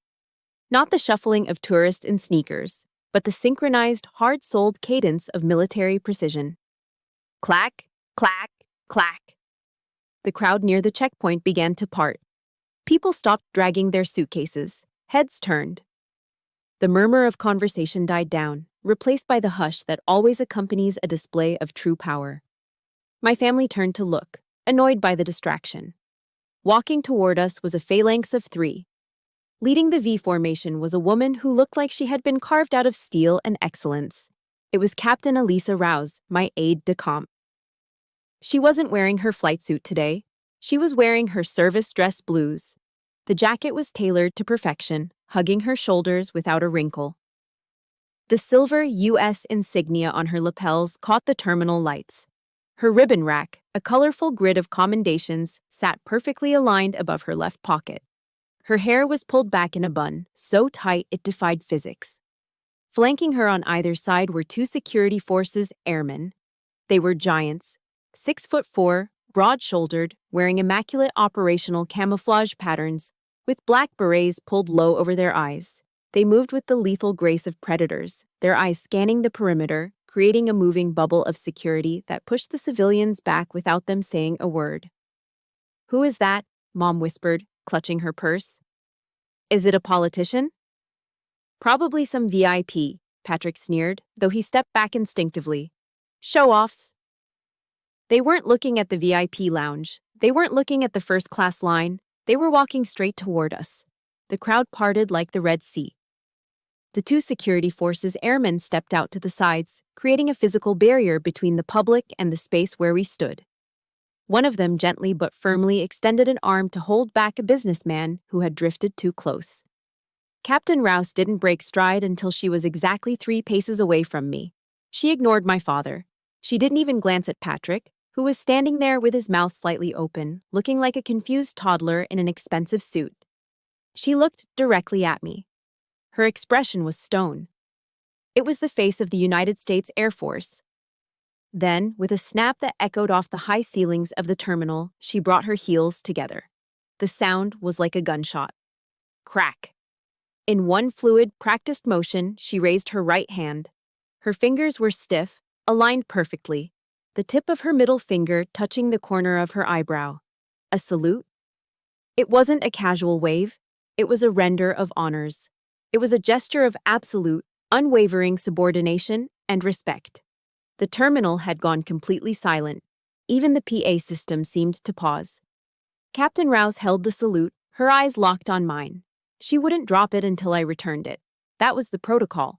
[SPEAKER 1] Not the shuffling of tourists in sneakers, but the synchronized, hard-soled cadence of military precision. Clack, clack, clack. The crowd near the checkpoint began to part. People stopped dragging their suitcases. Heads turned. The murmur of conversation died down, replaced by the hush that always accompanies a display of true power. My family turned to look, annoyed by the distraction. Walking toward us was a phalanx of 3. Leading the V formation was a woman who looked like she had been carved out of steel and excellence. It was Captain Elisa Rouse, my aide de camp. She wasn't wearing her flight suit today. She was wearing her service dress blues. The jacket was tailored to perfection, hugging her shoulders without a wrinkle. The silver U.S. insignia on her lapels caught the terminal lights. Her ribbon rack, a colorful grid of commendations, sat perfectly aligned above her left pocket. Her hair was pulled back in a bun, so tight it defied physics. Flanking her on either side were 2 security forces airmen. They were giants, 6'4", broad-shouldered, wearing immaculate operational camouflage patterns, with black berets pulled low over their eyes. They moved with the lethal grace of predators, their eyes scanning the perimeter, creating a moving bubble of security that pushed the civilians back without them saying a word. "Who is that?" Mom whispered, clutching her purse. "Is it a politician?" "Probably some VIP," Patrick sneered, though he stepped back instinctively. "Show-offs." They weren't looking at the VIP lounge. They weren't looking at the first-class line. They were walking straight toward us. The crowd parted like the Red Sea. The 2 security forces airmen stepped out to the sides, creating a physical barrier between the public and the space where we stood. One of them gently but firmly extended an arm to hold back a businessman who had drifted too close. Captain Rouse didn't break stride until she was exactly 3 paces away from me. She ignored my father. She didn't even glance at Patrick, who was standing there with his mouth slightly open, looking like a confused toddler in an expensive suit. She looked directly at me. Her expression was stone. It was the face of the United States Air Force. Then, with a snap that echoed off the high ceilings of the terminal, she brought her heels together. The sound was like a gunshot. Crack. In one fluid, practiced motion, she raised her right hand. Her fingers were stiff, aligned perfectly, the tip of her middle finger touching the corner of her eyebrow. A salute? It wasn't a casual wave. It was a render of honors. It was a gesture of absolute, unwavering subordination and respect. The terminal had gone completely silent. Even the PA system seemed to pause. Captain Rouse held the salute, her eyes locked on mine. She wouldn't drop it until I returned it. That was the protocol.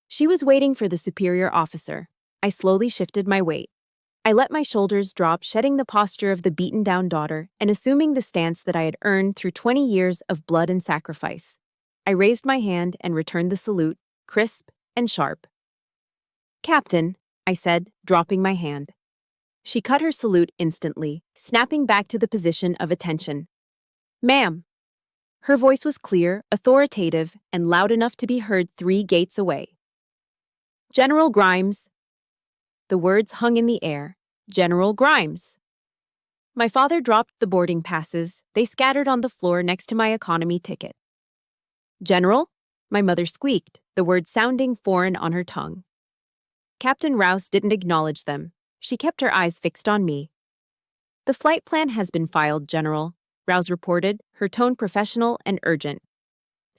[SPEAKER 1] She was waiting for the superior officer. I slowly shifted my weight. I let my shoulders drop, shedding the posture of the beaten-down daughter and assuming the stance that I had earned through 20 years of blood and sacrifice. I raised my hand and returned the salute, crisp and sharp. "Captain," I said, dropping my hand. She cut her salute instantly, snapping back to the position of attention. "Ma'am." Her voice was clear, authoritative, and loud enough to be heard 3 gates away. "General Grimes." The words hung in the air. General Grimes. My father dropped the boarding passes. They scattered on the floor next to my economy ticket. "General?" My mother squeaked, the words sounding foreign on her tongue. Captain Rouse didn't acknowledge them. She kept her eyes fixed on me. "The flight plan has been filed, General," Rouse reported, her tone professional and urgent.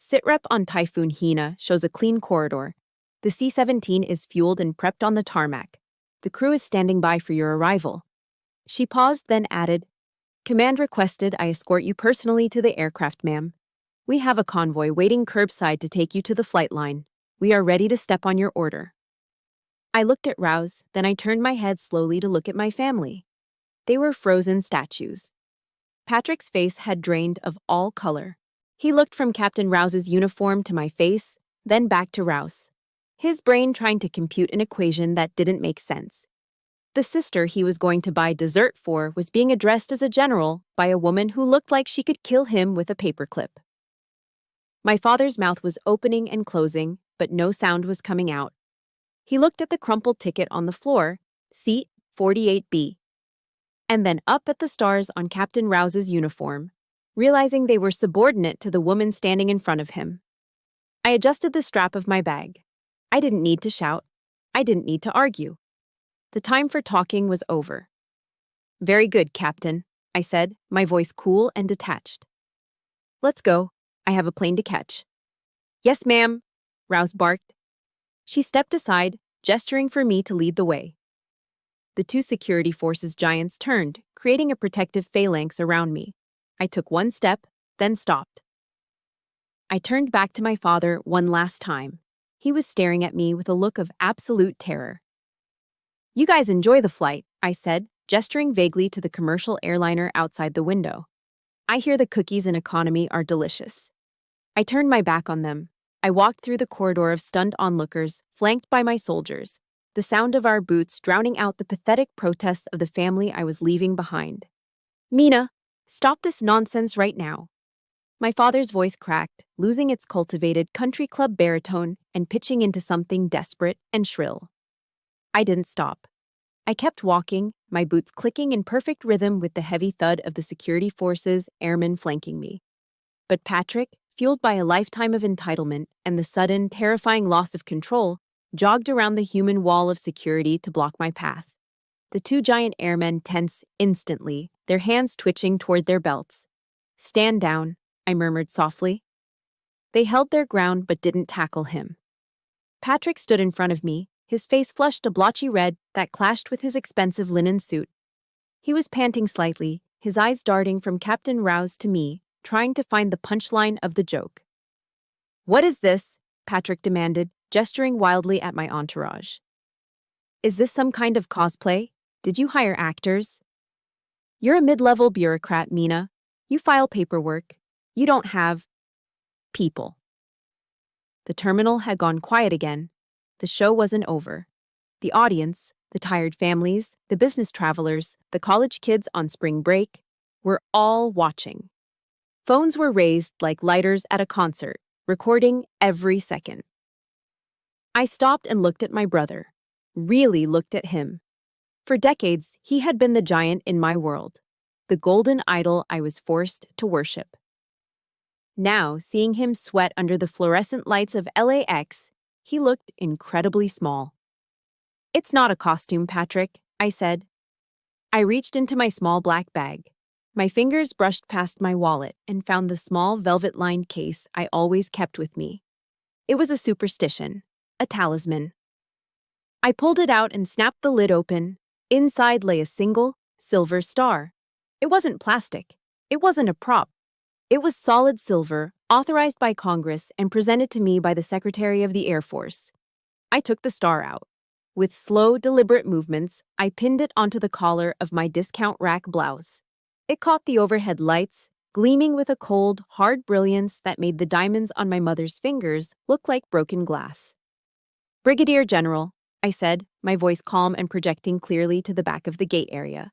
[SPEAKER 1] Sitrep on Typhoon Hina shows a clean corridor. The C-17 is fueled and prepped on the tarmac. The crew is standing by for your arrival. She paused, then added, Command requested I escort you personally to the aircraft, ma'am. We have a convoy waiting curbside to take you to the flight line. We are ready to step on your order. I looked at Rouse, then I turned my head slowly to look at my family. They were frozen statues. Patrick's face had drained of all color. He looked from Captain Rouse's uniform to my face, then back to Rouse, his brain trying to compute an equation that didn't make sense. The sister he was going to buy dessert for was being addressed as a general by a woman who looked like she could kill him with a paperclip. My father's mouth was opening and closing, but no sound was coming out. He looked at the crumpled ticket on the floor, seat 48B, and then up at the stars on Captain Rouse's uniform, realizing they were subordinate to the woman standing in front of him. I adjusted the strap of my bag. I didn't need to shout. I didn't need to argue. The time for talking was over. Very good, Captain, I said, my voice cool and detached. Let's go. I have a plane to catch. Yes, ma'am, Rouse barked. She stepped aside, gesturing for me to lead the way. The two security forces giants turned, creating a protective phalanx around me. I took one step, then stopped. I turned back to my father one last time. He was staring at me with a look of absolute terror. You guys enjoy the flight, I said, gesturing vaguely to the commercial airliner outside the window. I hear the cookies in economy are delicious. I turned my back on them. I walked through the corridor of stunned onlookers, flanked by my soldiers, the sound of our boots drowning out the pathetic protests of the family I was leaving behind. Mina, stop this nonsense right now. My father's voice cracked, losing its cultivated country club baritone and pitching into something desperate and shrill. I didn't stop. I kept walking, my boots clicking in perfect rhythm with the heavy thud of the security forces' airmen flanking me. But Patrick, fueled by a lifetime of entitlement and the sudden, terrifying loss of control, jogged around the human wall of security to block my path. The two giant airmen tensed instantly, their hands twitching toward their belts. Stand down, I murmured softly. They held their ground but didn't tackle him. Patrick stood in front of me, his face flushed a blotchy red that clashed with his expensive linen suit. He was panting slightly, his eyes darting from Captain Rouse to me, trying to find the punchline of the joke. What is this? Patrick demanded, gesturing wildly at my entourage. Is this some kind of cosplay? Did you hire actors? You're a mid-level bureaucrat, Mina. You file paperwork. You don't have people. The terminal had gone quiet again. The show wasn't over. The audience, the tired families, the business travelers, the college kids on spring break, were all watching. Phones were raised like lighters at a concert, recording every second. I stopped and looked at my brother. Really looked at him. For decades, he had been the giant in my world, the golden idol I was forced to worship. Now, seeing him sweat under the fluorescent lights of LAX, he looked incredibly small. It's not a costume, Patrick, I said. I reached into my small black bag. My fingers brushed past my wallet and found the small velvet-lined case I always kept with me. It was a superstition, a talisman. I pulled it out and snapped the lid open. Inside lay a single, silver star. It wasn't plastic. It wasn't a prop. It was solid silver, authorized by Congress and presented to me by the Secretary of the Air Force. I took the star out. With slow, deliberate movements, I pinned it onto the collar of my discount rack blouse. It caught the overhead lights, gleaming with a cold, hard brilliance that made the diamonds on my mother's fingers look like broken glass. Brigadier General, I said, my voice calm and projecting clearly to the back of the gate area.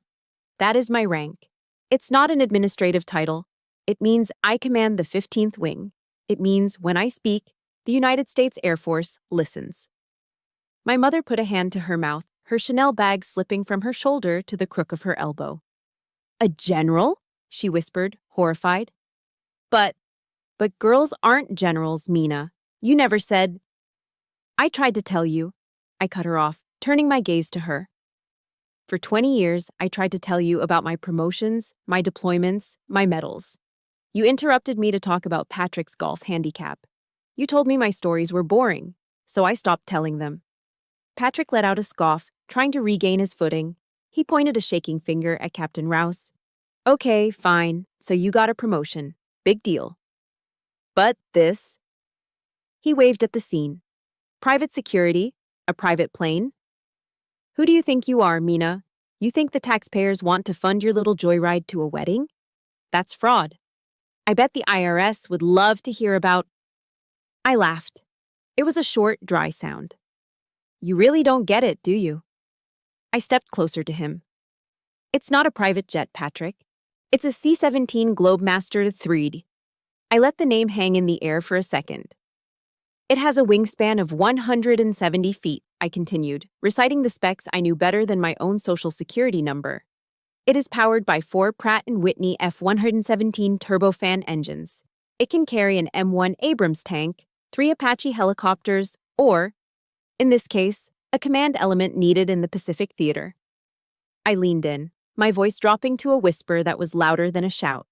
[SPEAKER 1] That is my rank. It's not an administrative title. It means I command the 15th Wing. It means when I speak, the United States Air Force listens. My mother put a hand to her mouth, her Chanel bag slipping from her shoulder to the crook of her elbow. A general? She whispered, horrified. But girls aren't generals, Mina. You never said. I tried to tell you. I cut her off, turning my gaze to her. For 20 years, I tried to tell you about my promotions, my deployments, my medals. You interrupted me to talk about Patrick's golf handicap. You told me my stories were boring, so I stopped telling them. Patrick let out a scoff, trying to regain his footing. He pointed a shaking finger at Captain Rouse. Okay, fine, so you got a promotion. Big deal. But this? He waved at the scene. Private security? A private plane? Who do you think you are, Mina? You think the taxpayers want to fund your little joyride to a wedding? That's fraud. I bet the IRS would love to hear about. I laughed. It was a short, dry sound. You really don't get it, do you? I stepped closer to him. It's not a private jet, Patrick. It's a C-17 Globemaster III. I let the name hang in the air for a second. It has a wingspan of 170 feet, I continued, reciting the specs I knew better than my own social security number. It is powered by 4 Pratt & Whitney F-117 turbofan engines. It can carry an M1 Abrams tank, 3 Apache helicopters, or, in this case, a command element needed in the Pacific Theater. I leaned in, my voice dropping to a whisper that was louder than a shout.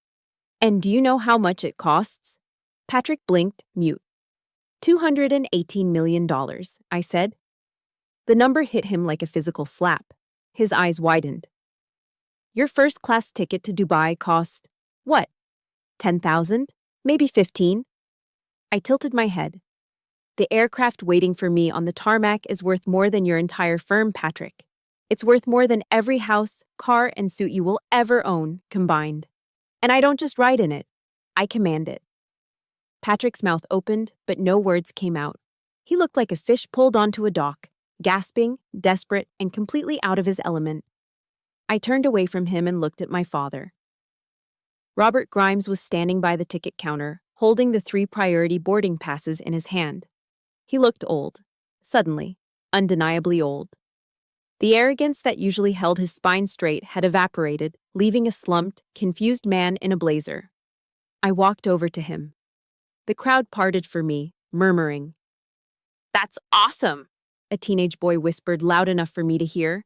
[SPEAKER 1] And do you know how much it costs? Patrick blinked, mute. $218 million, I said. The number hit him like a physical slap. His eyes widened. Your first-class ticket to Dubai cost, what, 10,000? Maybe 15? I tilted my head. The aircraft waiting for me on the tarmac is worth more than your entire firm, Patrick. It's worth more than every house, car, and suit you will ever own, combined. And I don't just ride in it. I command it. Patrick's mouth opened, but no words came out. He looked like a fish pulled onto a dock, gasping, desperate, and completely out of his element. I turned away from him and looked at my father. Robert Grimes was standing by the ticket counter, holding the 3 priority boarding passes in his hand. He looked old, suddenly, undeniably old. The arrogance that usually held his spine straight had evaporated, leaving a slumped, confused man in a blazer. I walked over to him. The crowd parted for me, murmuring. That's awesome, a teenage boy whispered loud enough for me to hear.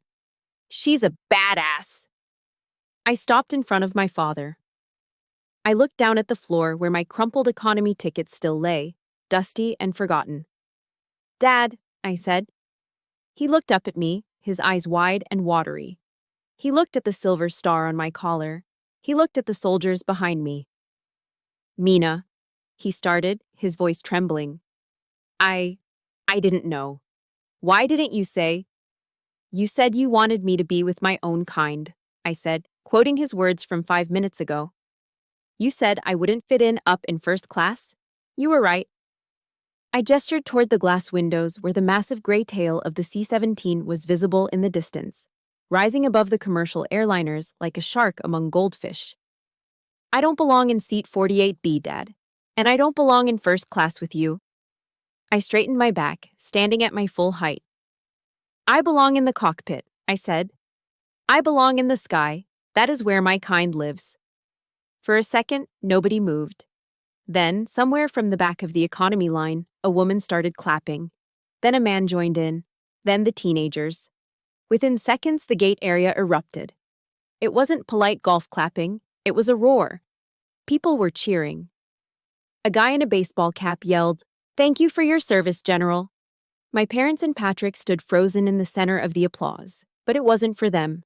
[SPEAKER 1] She's a badass. I stopped in front of my father. I looked down at the floor where my crumpled economy ticket still lay, dusty and forgotten. Dad, I said. He looked up at me, his eyes wide and watery. He looked at the silver star on my collar. He looked at the soldiers behind me. Mina, he started, his voice trembling. I didn't know. Why didn't you say? You said you wanted me to be with my own kind, I said, quoting his words from 5 minutes ago. You said I wouldn't fit in up in first class? You were right. I gestured toward the glass windows where the massive gray tail of the C-17 was visible in the distance, rising above the commercial airliners like a shark among goldfish. I don't belong in seat 48B, Dad, and I don't belong in first class with you. I straightened my back, standing at my full height. I belong in the cockpit, I said. I belong in the sky. That is where my kind lives. For a second, nobody moved. Then, somewhere from the back of the economy line, a woman started clapping. Then a man joined in. Then the teenagers. Within seconds, the gate area erupted. It wasn't polite golf clapping. It was a roar. People were cheering. A guy in a baseball cap yelled, "Thank you for your service, General." My parents and Patrick stood frozen in the center of the applause, but it wasn't for them.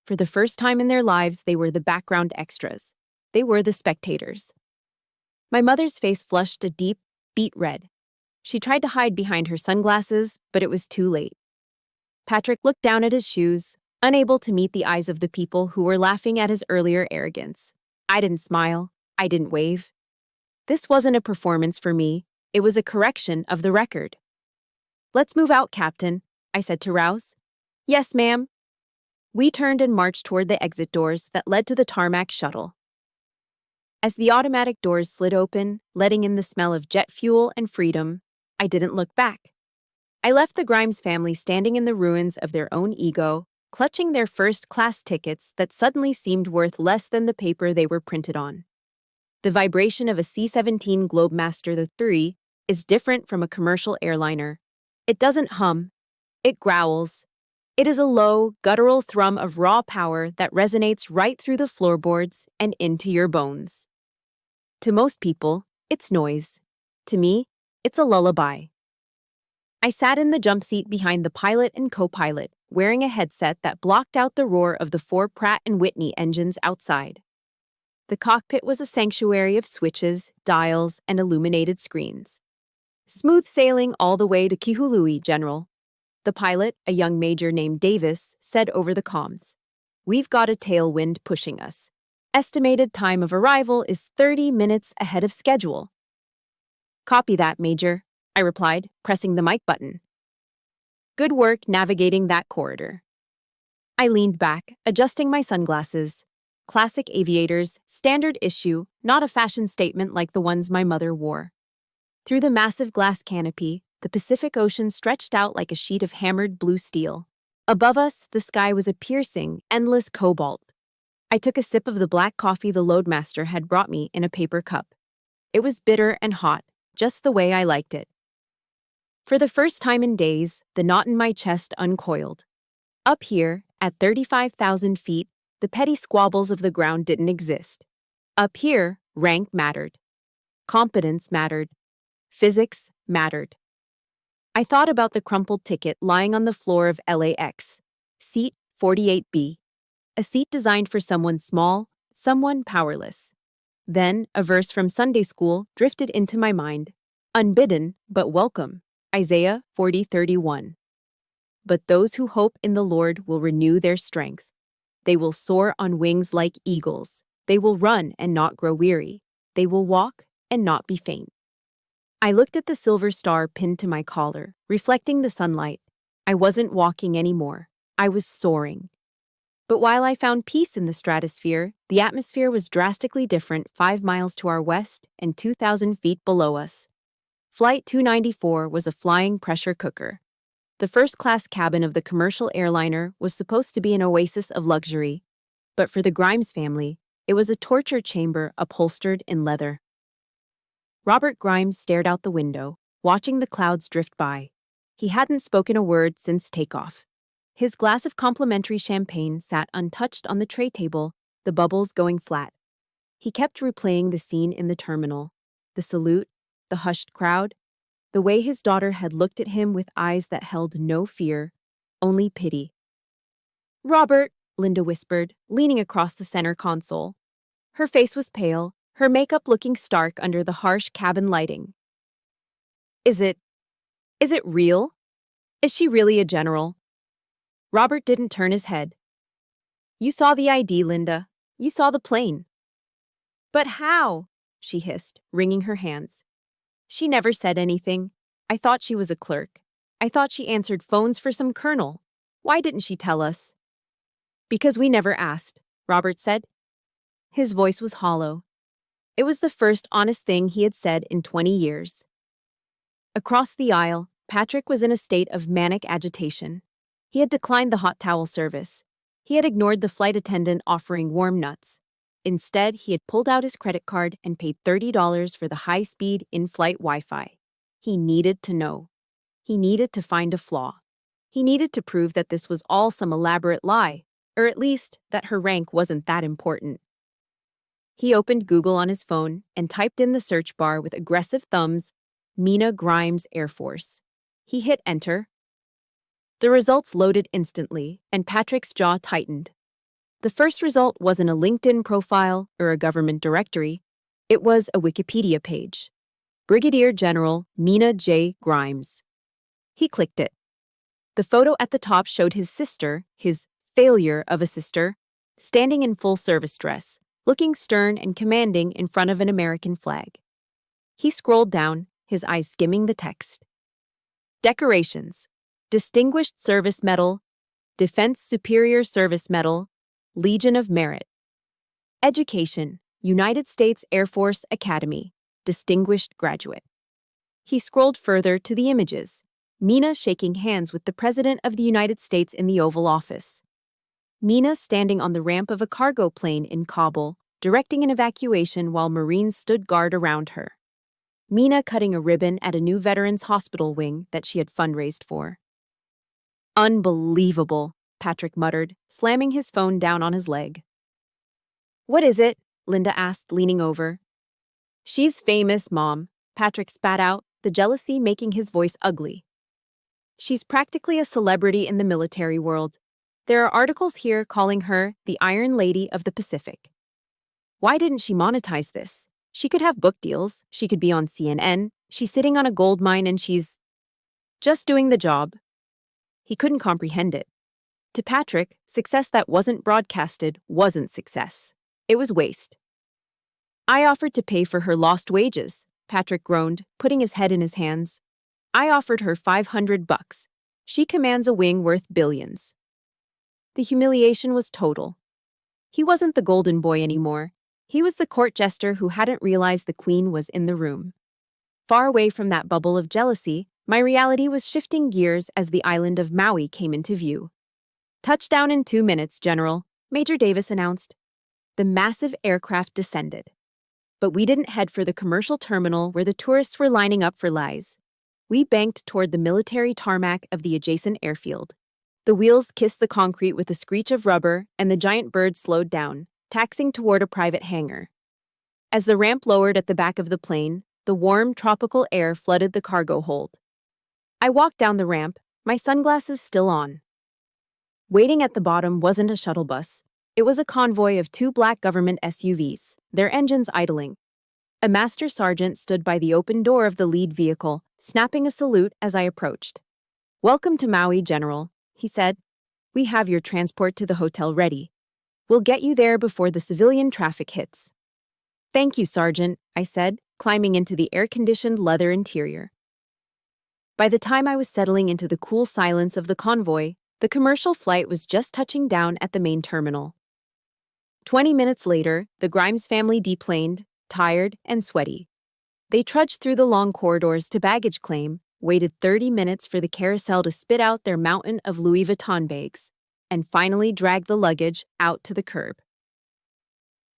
[SPEAKER 1] For the first time in their lives, they were the background extras. They were the spectators. My mother's face flushed a deep, beet red. She tried to hide behind her sunglasses, but it was too late. Patrick looked down at his shoes, unable to meet the eyes of the people who were laughing at his earlier arrogance. I didn't smile. I didn't wave. This wasn't a performance for me. It was a correction of the record. Let's move out, Captain, I said to Rouse. Yes, ma'am. We turned and marched toward the exit doors that led to the tarmac shuttle. As the automatic doors slid open, letting in the smell of jet fuel and freedom, I didn't look back. I left the Grimes family standing in the ruins of their own ego, clutching their first-class tickets that suddenly seemed worth less than the paper they were printed on. The vibration of a C-17 Globemaster III is different from a commercial airliner. It doesn't hum. It growls. It is a low, guttural thrum of raw power that resonates right through the floorboards and into your bones. To most people, it's noise. To me, it's a lullaby. I sat in the jump seat behind the pilot and co-pilot, wearing a headset that blocked out the roar of the four Pratt& Whitney engines outside. The cockpit was a sanctuary of switches, dials, and illuminated screens. Smooth sailing all the way to Kihului, General. The pilot, a young major named Davis, said over the comms. We've got a tailwind pushing us. Estimated time of arrival is 30 minutes ahead of schedule. Copy that, Major, I replied, pressing the mic button. Good work navigating that corridor. I leaned back, adjusting my sunglasses. Classic aviators, standard issue, not a fashion statement like the ones my mother wore. Through the massive glass canopy, the Pacific Ocean stretched out like a sheet of hammered blue steel. Above us, the sky was a piercing, endless cobalt. I took a sip of the black coffee the loadmaster had brought me in a paper cup. It was bitter and hot, just the way I liked it. For the first time in days, the knot in my chest uncoiled. Up here, at 35,000 feet, the petty squabbles of the ground didn't exist. Up here, rank mattered. Competence mattered. Physics mattered. I thought about the crumpled ticket lying on the floor of LAX. Seat 48B. A seat designed for someone small, someone powerless. Then, a verse from Sunday school drifted into my mind. Unbidden, but welcome. Isaiah 40:31. But those who hope in the Lord will renew their strength. They will soar on wings like eagles. They will run and not grow weary. They will walk and not be faint. I looked at the silver star pinned to my collar, reflecting the sunlight. I wasn't walking anymore. I was soaring. But while I found peace in the stratosphere, the atmosphere was drastically different 5 miles to our west and 2,000 feet below us. Flight 294 was a flying pressure cooker. The first-class cabin of the commercial airliner was supposed to be an oasis of luxury, but for the Grimes family, it was a torture chamber upholstered in leather. Robert Grimes stared out the window, watching the clouds drift by. He hadn't spoken a word since takeoff. His glass of complimentary champagne sat untouched on the tray table, the bubbles going flat. He kept replaying the scene in the terminal, the salute, the hushed crowd, the way his daughter had looked at him with eyes that held no fear, only pity. "Robert," Linda whispered, leaning across the center console. Her face was pale, her makeup looking stark under the harsh cabin lighting. Is it real? Is she really a general?" Robert didn't turn his head. "You saw the ID, Linda. You saw the plane." "But how?" she hissed, wringing her hands. "She never said anything. I thought she was a clerk. I thought she answered phones for some colonel. Why didn't she tell us?" "Because we never asked," Robert said. His voice was hollow. It was the first honest thing he had said in 20 years. Across the aisle, Patrick was in a state of manic agitation. He had declined the hot towel service. He had ignored the flight attendant offering warm nuts. Instead, he had pulled out his credit card and paid $30 for the high-speed in-flight Wi-Fi. He needed to know. He needed to find a flaw. He needed to prove that this was all some elaborate lie, or at least that her rank wasn't that important. He opened Google on his phone and typed in the search bar with aggressive thumbs, Mina Grimes Air Force. He hit enter. The results loaded instantly, and Patrick's jaw tightened. The first result wasn't a LinkedIn profile or a government directory. It was a Wikipedia page. Brigadier General Mina J. Grimes. He clicked it. The photo at the top showed his sister, his failure of a sister, standing in full service dress, looking stern and commanding in front of an American flag. He scrolled down, his eyes skimming the text. Decorations: Distinguished Service Medal, Defense Superior Service Medal, Legion of Merit. Education: United States Air Force Academy, Distinguished Graduate. He scrolled further to the images. Mina shaking hands with the President of the United States in the Oval Office. Mina standing on the ramp of a cargo plane in Kabul, directing an evacuation while Marines stood guard around her. Mina cutting a ribbon at a new veterans hospital wing that she had fundraised for. "Unbelievable," Patrick muttered, slamming his phone down on his leg. "What is it?" Linda asked, leaning over. She's famous, Mom, Patrick spat out, the jealousy making his voice ugly. She's practically a celebrity in the military world. There are articles here calling her the Iron Lady of the Pacific. Why didn't she monetize this? She could have book deals, she could be on CNN, she's sitting on a gold mine and she's just doing the job. He couldn't comprehend it. To Patrick, success that wasn't broadcasted wasn't success. It was waste. I offered to pay for her lost wages, Patrick groaned, putting his head in his hands. I offered her $500. She commands a wing worth billions. The humiliation was total. He wasn't the golden boy anymore. He was the court jester who hadn't realized the queen was in the room. Far away from that bubble of jealousy, my reality was shifting gears as the island of Maui came into view. Touchdown in 2 minutes, General, Major Davis announced. The massive aircraft descended. But we didn't head for the commercial terminal where the tourists were lining up for lies. We banked toward the military tarmac of the adjacent airfield. The wheels kissed the concrete with a screech of rubber, and the giant bird slowed down, taxiing toward a private hangar. As the ramp lowered at the back of the plane, the warm, tropical air flooded the cargo hold. I walked down the ramp, my sunglasses still on. Waiting at the bottom wasn't a shuttle bus. It was a convoy of 2 black government SUVs, their engines idling. A master sergeant stood by the open door of the lead vehicle, snapping a salute as I approached. "Welcome to Maui, General," he said. "We have your transport to the hotel ready. We'll get you there before the civilian traffic hits." "Thank you, Sergeant," I said, climbing into the air-conditioned leather interior. By the time I was settling into the cool silence of the convoy, the commercial flight was just touching down at the main terminal. 20 minutes later, the Grimes family deplaned, tired and sweaty. They trudged through the long corridors to baggage claim, waited 30 minutes for the carousel to spit out their mountain of Louis Vuitton bags, and finally dragged the luggage out to the curb.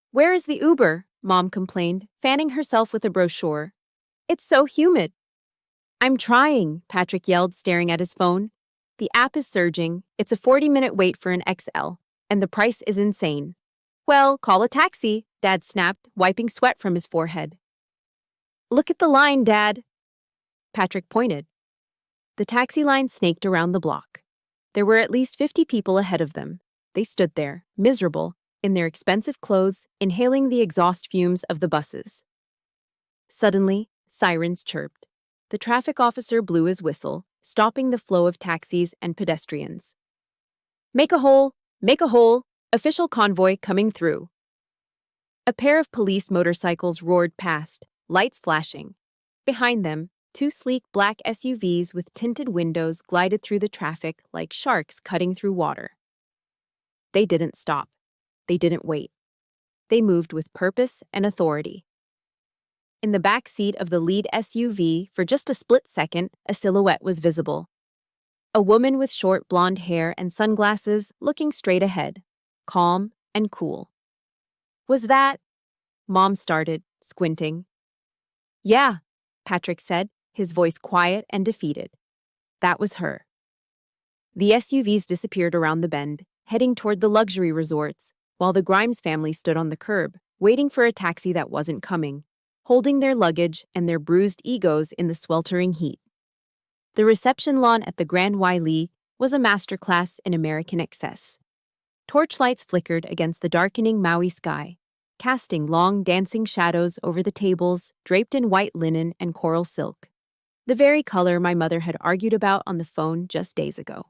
[SPEAKER 1] "Where is the Uber?" Mom complained, fanning herself with a brochure. "It's so humid." "I'm trying," Patrick yelled, staring at his phone. "The app is surging. It's a 40-minute wait for an XL, and the price is insane." "Well, call a taxi," Dad snapped, wiping sweat from his forehead. "Look at the line, Dad." Patrick pointed. The taxi line snaked around the block. There were at least 50 people ahead of them. They stood there, miserable, in their expensive clothes, inhaling the exhaust fumes of the buses. Suddenly, sirens chirped. The traffic officer blew his whistle, stopping the flow of taxis and pedestrians. Make a hole! Make a hole! Official convoy coming through." A pair of police motorcycles roared past, lights flashing. Behind them, 2 sleek black SUVs with tinted windows glided through the traffic like sharks cutting through water. They didn't stop. They didn't wait. They moved with purpose and authority. In the back seat of the lead SUV, for just a split second, a silhouette was visible. A woman with short blonde hair and sunglasses looking straight ahead, calm and cool. "Was that?" Mom started, squinting. "Yeah," Patrick said, his voice quiet and defeated. "That was her." The SUVs disappeared around the bend, heading toward the luxury resorts, while the Grimes family stood on the curb, waiting for a taxi that wasn't coming, holding their luggage and their bruised egos in the sweltering heat. The reception lawn at the Grand Wailea was a masterclass in American excess. Torchlights flickered against the darkening Maui sky, casting long dancing shadows over the tables draped in white linen and coral silk, the very color my mother had argued about on the phone just days ago.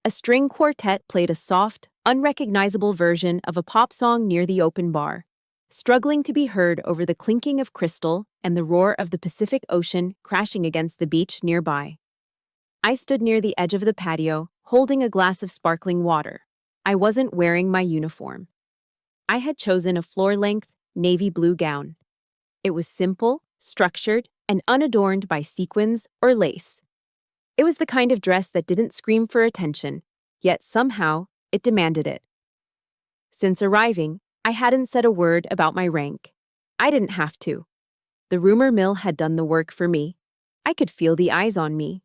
[SPEAKER 1] A string quartet played a soft, unrecognizable version of a pop song near the open bar, struggling to be heard over the clinking of crystal and the roar of the Pacific Ocean crashing against the beach nearby. I stood near the edge of the patio, holding a glass of sparkling water. I wasn't wearing my uniform. I had chosen a floor-length, navy blue gown. It was simple, structured, and unadorned by sequins or lace. It was the kind of dress that didn't scream for attention, yet somehow it demanded it. Since arriving, I hadn't said a word about my rank. I didn't have to. The rumor mill had done the work for me. I could feel the eyes on me.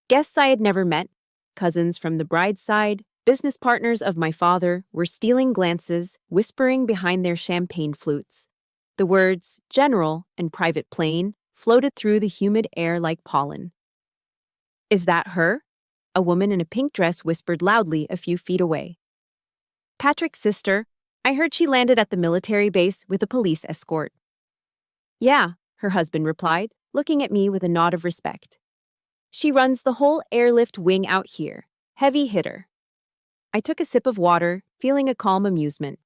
[SPEAKER 1] Guests I had never met, cousins from the bride's side, business partners of my father, were stealing glances, whispering behind their champagne flutes. The words general and private plane floated through the humid air like pollen. Is that her? A woman in a pink dress whispered loudly a few feet away. Patrick's sister. I heard she landed at the military base with a police escort. Yeah, her husband replied, looking at me with a nod of respect. She runs the whole airlift wing out here. Heavy hitter. I took a sip of water, feeling a calm amusement.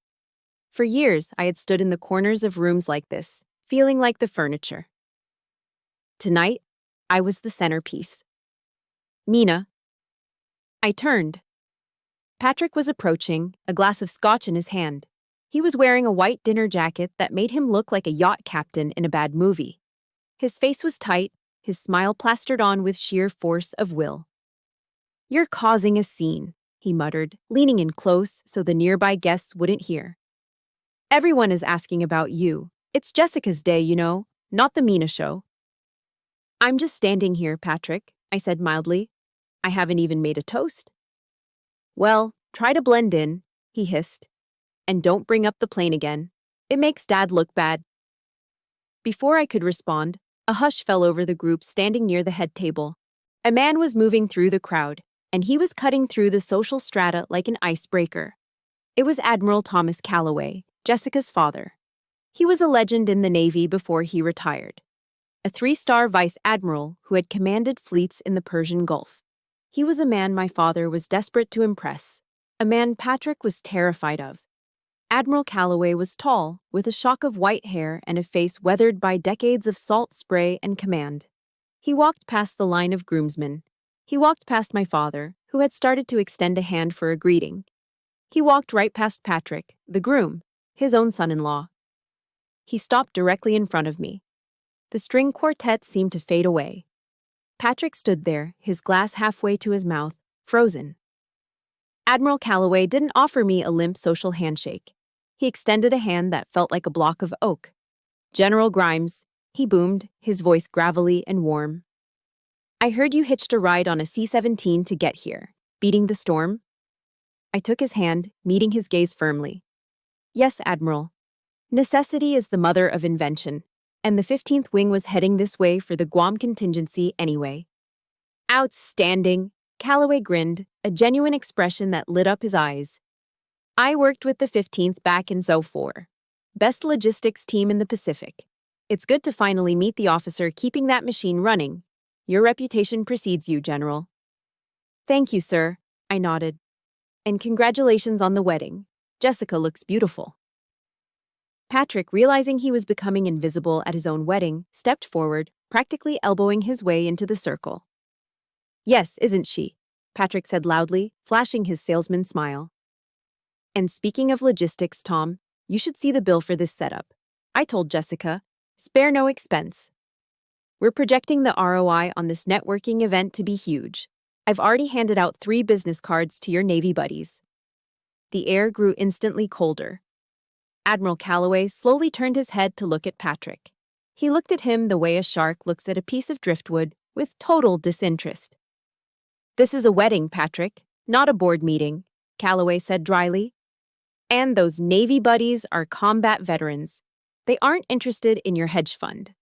[SPEAKER 1] For years, I had stood in the corners of rooms like this, feeling like the furniture. Tonight, I was the centerpiece. Mina. I turned. Patrick was approaching, a glass of scotch in his hand. He was wearing a white dinner jacket that made him look like a yacht captain in a bad movie. His face was tight, his smile plastered on with sheer force of will. You're causing a scene, he muttered, leaning in close so the nearby guests wouldn't hear. Everyone is asking about you. It's Jessica's day, you know, not the Mina show. I'm just standing here, Patrick, I said mildly. I haven't even made a toast. Well, try to blend in, he hissed. And don't bring up the plane again. It makes Dad look bad. Before I could respond, a hush fell over the group standing near the head table. A man was moving through the crowd, and he was cutting through the social strata like an icebreaker. It was Admiral Thomas Calloway, Jessica's father. He was a legend in the Navy before he retired. A 3-star vice admiral who had commanded fleets in the Persian Gulf. He was a man my father was desperate to impress, a man Patrick was terrified of. Admiral Calloway was tall, with a shock of white hair and a face weathered by decades of salt spray and command. He walked past the line of groomsmen. He walked past my father, who had started to extend a hand for a greeting. He walked right past Patrick, the groom, his own son-in-law. He stopped directly in front of me. The string quartet seemed to fade away. Patrick stood there, his glass halfway to his mouth, frozen. Admiral Calloway didn't offer me a limp social handshake. He extended a hand that felt like a block of oak. General Grimes, he boomed, his voice gravelly and warm. I heard you hitched a ride on a C-17 to get here, beating the storm. I took his hand, meeting his gaze firmly. Yes, Admiral. Necessity is the mother of invention, and the 15th Wing was heading this way for the Guam contingency anyway. Outstanding, Calloway grinned, a genuine expression that lit up his eyes. I worked with the 15th back in '04. Best logistics team in the Pacific. It's good to finally meet the officer keeping that machine running. Your reputation precedes you, General. Thank you, sir, I nodded. And congratulations on the wedding. Jessica looks beautiful. Patrick, realizing he was becoming invisible at his own wedding, stepped forward, practically elbowing his way into the circle. Yes, isn't she? Patrick said loudly, flashing his salesman smile. And speaking of logistics, Tom, you should see the bill for this setup. I told Jessica, spare no expense. We're projecting the ROI on this networking event to be huge. I've already handed out 3 business cards to your Navy buddies. The air grew instantly colder. Admiral Calloway slowly turned his head to look at Patrick. He looked at him the way a shark looks at a piece of driftwood, with total disinterest. This is a wedding, Patrick, not a board meeting, Calloway said dryly. And those Navy buddies are combat veterans. They aren't interested in your hedge fund.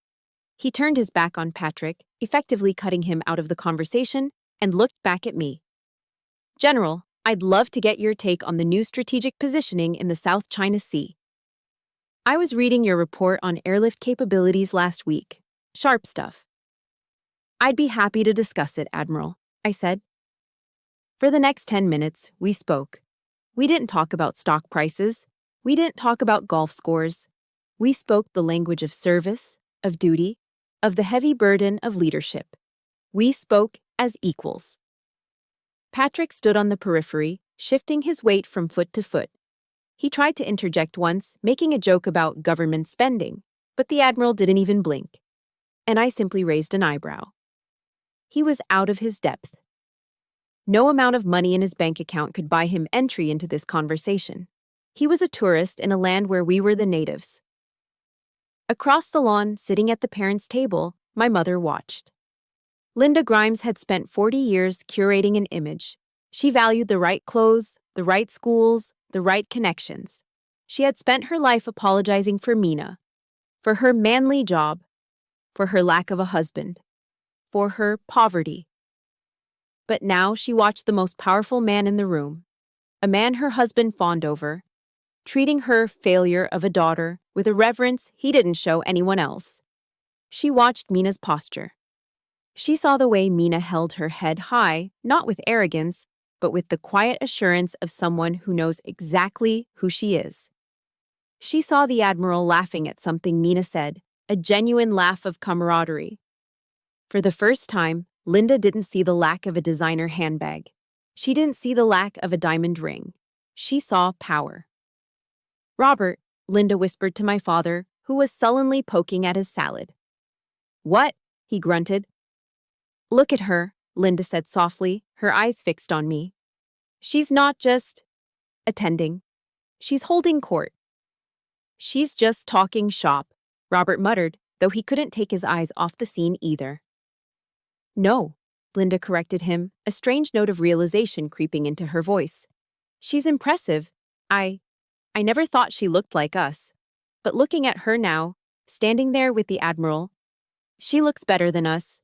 [SPEAKER 1] He turned his back on Patrick, effectively cutting him out of the conversation, and looked back at me. General, I'd love to get your take on the new strategic positioning in the South China Sea. I was reading your report on airlift capabilities last week. Sharp stuff. I'd be happy to discuss it, Admiral, I said. For the next 10 minutes, we spoke. We didn't talk about stock prices. We didn't talk about golf scores. We spoke the language of service, of duty, of the heavy burden of leadership. We spoke as equals. Patrick stood on the periphery, shifting his weight from foot to foot. He tried to interject once, making a joke about government spending, but the Admiral didn't even blink. And I simply raised an eyebrow. He was out of his depth. No amount of money in his bank account could buy him entry into this conversation. He was a tourist in a land where we were the natives. Across the lawn, sitting at the parents' table, my mother watched. Linda Grimes had spent 40 years curating an image. She valued the right clothes, the right schools, the right connections. She had spent her life apologizing for Mina. for her manly job, for her lack of a husband, for her poverty. But now she watched the most powerful man in the room, a man her husband fawned over, treating her failure of a daughter with a reverence he didn't show anyone else. She watched Mina's posture. She saw the way Mina held her head high, not with arrogance, but with the quiet assurance of someone who knows exactly who she is. She saw the Admiral laughing at something Mina said, a genuine laugh of camaraderie. For the first time, Linda didn't see the lack of a designer handbag. She didn't see the lack of a diamond ring. She saw power. "Robert," Linda whispered to my father, who was sullenly poking at his salad. "What?" he grunted. "Look at her," Linda said softly, her eyes fixed on me. "She's not just attending. She's holding court." "She's just talking shop," Robert muttered, though he couldn't take his eyes off the scene either. "No," Linda corrected him, a strange note of realization creeping into her voice. "She's impressive. I never thought she looked like us. But looking at her now, standing there with the Admiral, she looks better than us."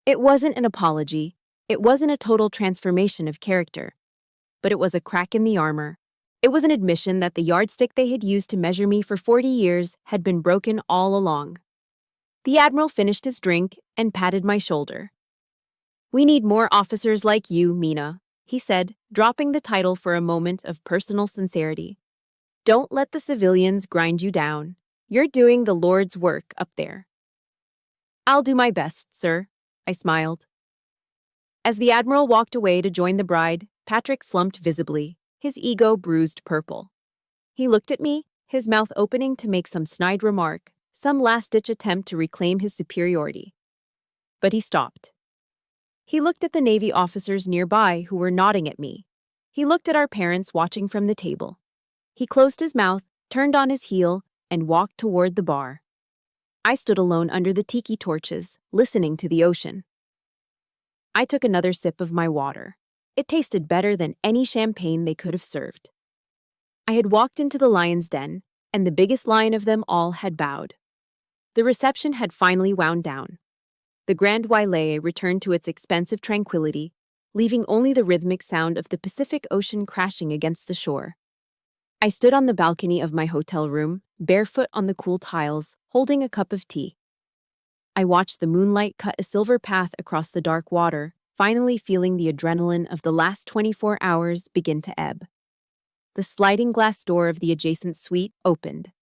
[SPEAKER 1] It wasn't an apology. It wasn't a total transformation of character. But it was a crack in the armor. It was an admission that the yardstick they had used to measure me for 40 years had been broken all along. The Admiral finished his drink and patted my shoulder. "We need more officers like you, Mina," he said, dropping the title for a moment of personal sincerity. "Don't let the civilians grind you down. You're doing the Lord's work up there." "I'll do my best, sir," I smiled. As the Admiral walked away to join the bride, Patrick slumped visibly, his ego bruised purple. He looked at me, his mouth opening to make some snide remark, some last-ditch attempt to reclaim his superiority. But he stopped. He looked at the Navy officers nearby who were nodding at me. He looked at our parents watching from the table. He closed his mouth, turned on his heel, and walked toward the bar. I stood alone under the tiki torches, listening to the ocean. I took another sip of my water. It tasted better than any champagne they could have served. I had walked into the lion's den, and the biggest lion of them all had bowed. The reception had finally wound down. The Grand Wailea returned to its expensive tranquility, leaving only the rhythmic sound of the Pacific Ocean crashing against the shore. I stood on the balcony of my hotel room, barefoot on the cool tiles, holding a cup of tea. I watched the moonlight cut a silver path across the dark water, finally feeling the adrenaline of the last 24 hours begin to ebb. The sliding glass door of the adjacent suite opened.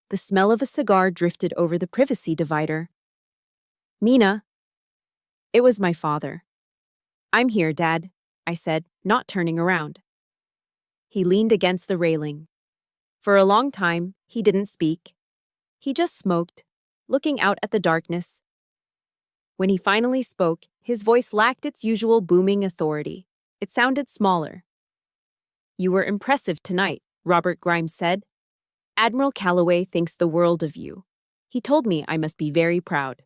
[SPEAKER 1] The smell of a cigar drifted over the privacy divider. "Mina." It was my father. "I'm here, Dad," I said, not turning around. He leaned against the railing. For a long time, he didn't speak. He just smoked, looking out at the darkness. When he finally spoke, his voice lacked its usual booming authority. It sounded smaller. "You were impressive tonight," Robert Grimes said. "Admiral Calloway thinks the world of you. He told me I must be very proud."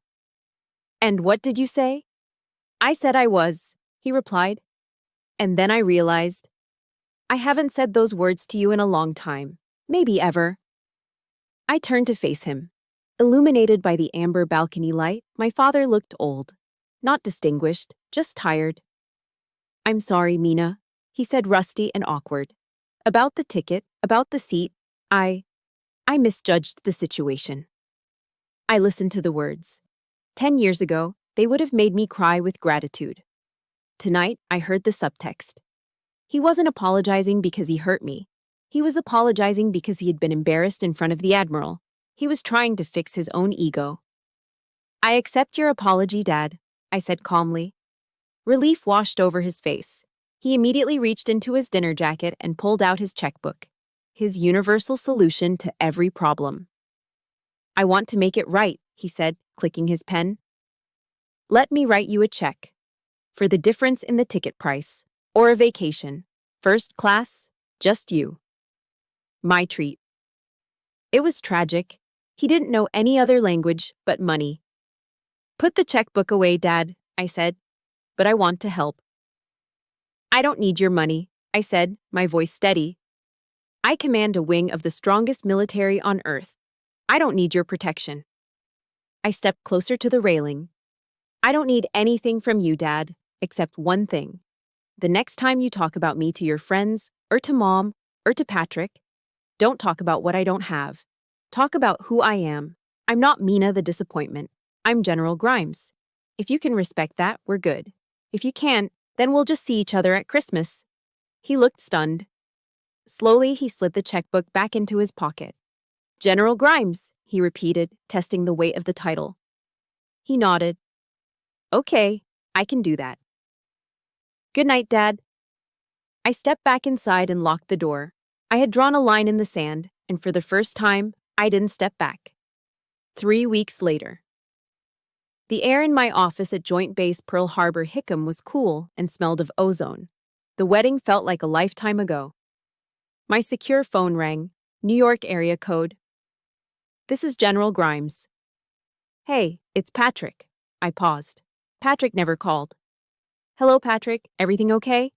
[SPEAKER 1] "And what did you say?" "I said I was," he replied. And then I realized, I haven't said those words to you in a long time, maybe ever. I turned to face him. Illuminated by the amber balcony light, my father looked old. Not distinguished, just tired. "I'm sorry, Mina," he said, rusty and awkward. "About the ticket, about the seat, I misjudged the situation." I listened to the words. 10 years ago, they would have made me cry with gratitude. Tonight, I heard the subtext. He wasn't apologizing because he hurt me. He was apologizing because he had been embarrassed in front of the Admiral. He was trying to fix his own ego. "I accept your apology, Dad," I said calmly. Relief washed over his face. He immediately reached into his dinner jacket and pulled out his checkbook. His universal solution to every problem. "I want to make it right," he said, clicking his pen. "Let me write you a check. For the difference in the ticket price. Or a vacation. First class, just you. My treat." It was tragic. He didn't know any other language but money. "Put the checkbook away, Dad," I said. "But I want to help." "I don't need your money," I said, my voice steady. "I command a wing of the strongest military on Earth. I don't need your protection. I stepped closer to the railing. I don't need anything from you, Dad, except one thing. The next time you talk about me to your friends, or to Mom, or to Patrick, don't talk about what I don't have. Talk about who I am. I'm not Mina the disappointment. I'm General Grimes. If you can respect that, we're good. If you can't, then we'll just see each other at Christmas. He looked stunned. Slowly, he slid the checkbook back into his pocket. General Grimes, he repeated, testing the weight of the title. He nodded. Okay, I can do that. Good night, Dad. I stepped back inside and locked the door. I had drawn a line in the sand, and for the first time, I didn't step back. 3 weeks later. The air in my office at Joint Base Pearl Harbor Hickam was cool and smelled of ozone. The wedding felt like a lifetime ago. My secure phone rang. New York area code. This is General Grimes. Hey, it's Patrick. I paused. Patrick never called. Hello, Patrick. Everything okay?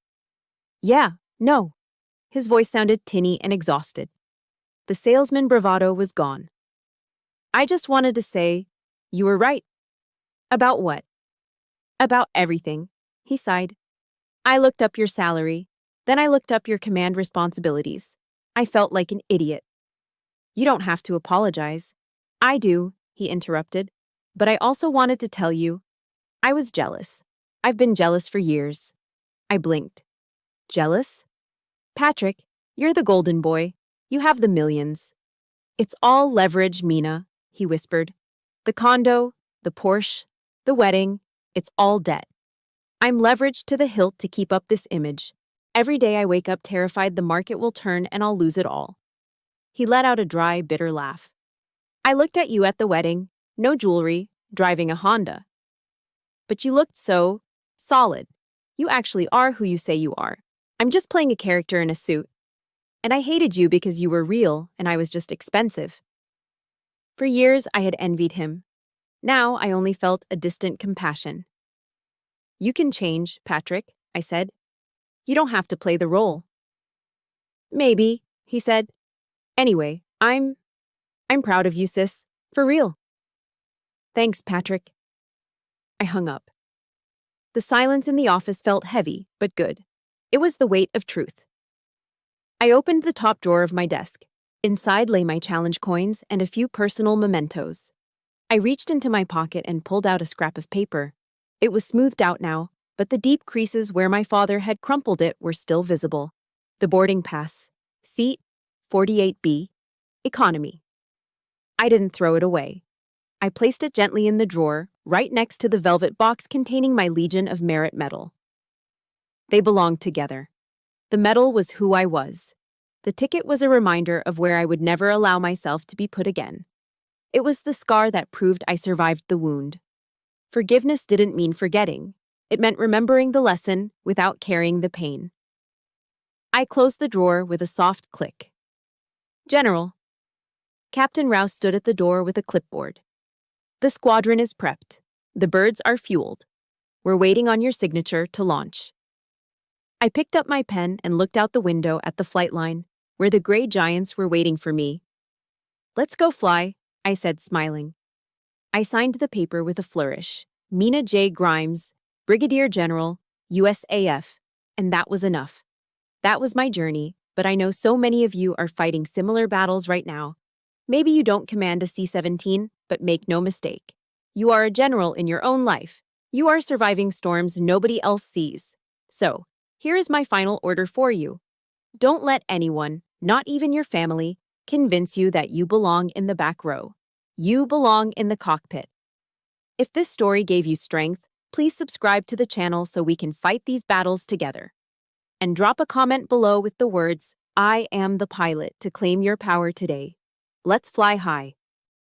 [SPEAKER 1] Yeah, no. His voice sounded tinny and exhausted. The salesman bravado was gone. I just wanted to say, you were right. About what? About everything, he sighed. I looked up your salary. Then I looked up your command responsibilities. I felt like an idiot. You don't have to apologize. I do, he interrupted. But I also wanted to tell you, I was jealous. I've been jealous for years. I blinked. Jealous? Patrick, you're the golden boy. You have the millions. It's all leverage, Mina, he whispered. The condo, the Porsche, the wedding, it's all debt. I'm leveraged to the hilt to keep up this image. Every day I wake up terrified the market will turn and I'll lose it all. He let out a dry, bitter laugh. I looked at you at the wedding, no jewelry, driving a Honda. But you looked so solid. You actually are who you say you are. I'm just playing a character in a suit. And I hated you because you were real and I was just expensive. For years I had envied him. Now I only felt a distant compassion. You can change, Patrick, I said. You don't have to play the role. Maybe, he said. Anyway, I'm proud of you, sis. For real. Thanks, Patrick. I hung up. The silence in the office felt heavy, but good. It was the weight of truth. I opened the top drawer of my desk. Inside lay my challenge coins and a few personal mementos. I reached into my pocket and pulled out a scrap of paper. It was smoothed out now, but the deep creases where my father had crumpled it were still visible. The boarding pass. Seat 48B. Economy. I didn't throw it away. I placed it gently in the drawer, right next to the velvet box containing my Legion of Merit medal. They belonged together. The medal was who I was. The ticket was a reminder of where I would never allow myself to be put again. It was the scar that proved I survived the wound. Forgiveness didn't mean forgetting. It meant remembering the lesson without carrying the pain. I closed the drawer with a soft click. General. Captain Rouse stood at the door with a clipboard. The squadron is prepped. The birds are fueled. We're waiting on your signature to launch. I picked up my pen and looked out the window at the flight line, where the gray giants were waiting for me. Let's go fly, I said, smiling. I signed the paper with a flourish. Mina J. Grimes, Brigadier General, USAF, and that was enough. That was my journey, but I know so many of you are fighting similar battles right now. Maybe you don't command a C-17, but make no mistake. You are a general in your own life. You are surviving storms nobody else sees. So, here is my final order for you. Don't let anyone, not even your family, convince you that you belong in the back row. You belong in the cockpit. If this story gave you strength, please subscribe to the channel so we can fight these battles together. And drop a comment below with the words, I am the pilot, to claim your power today. Let's fly high.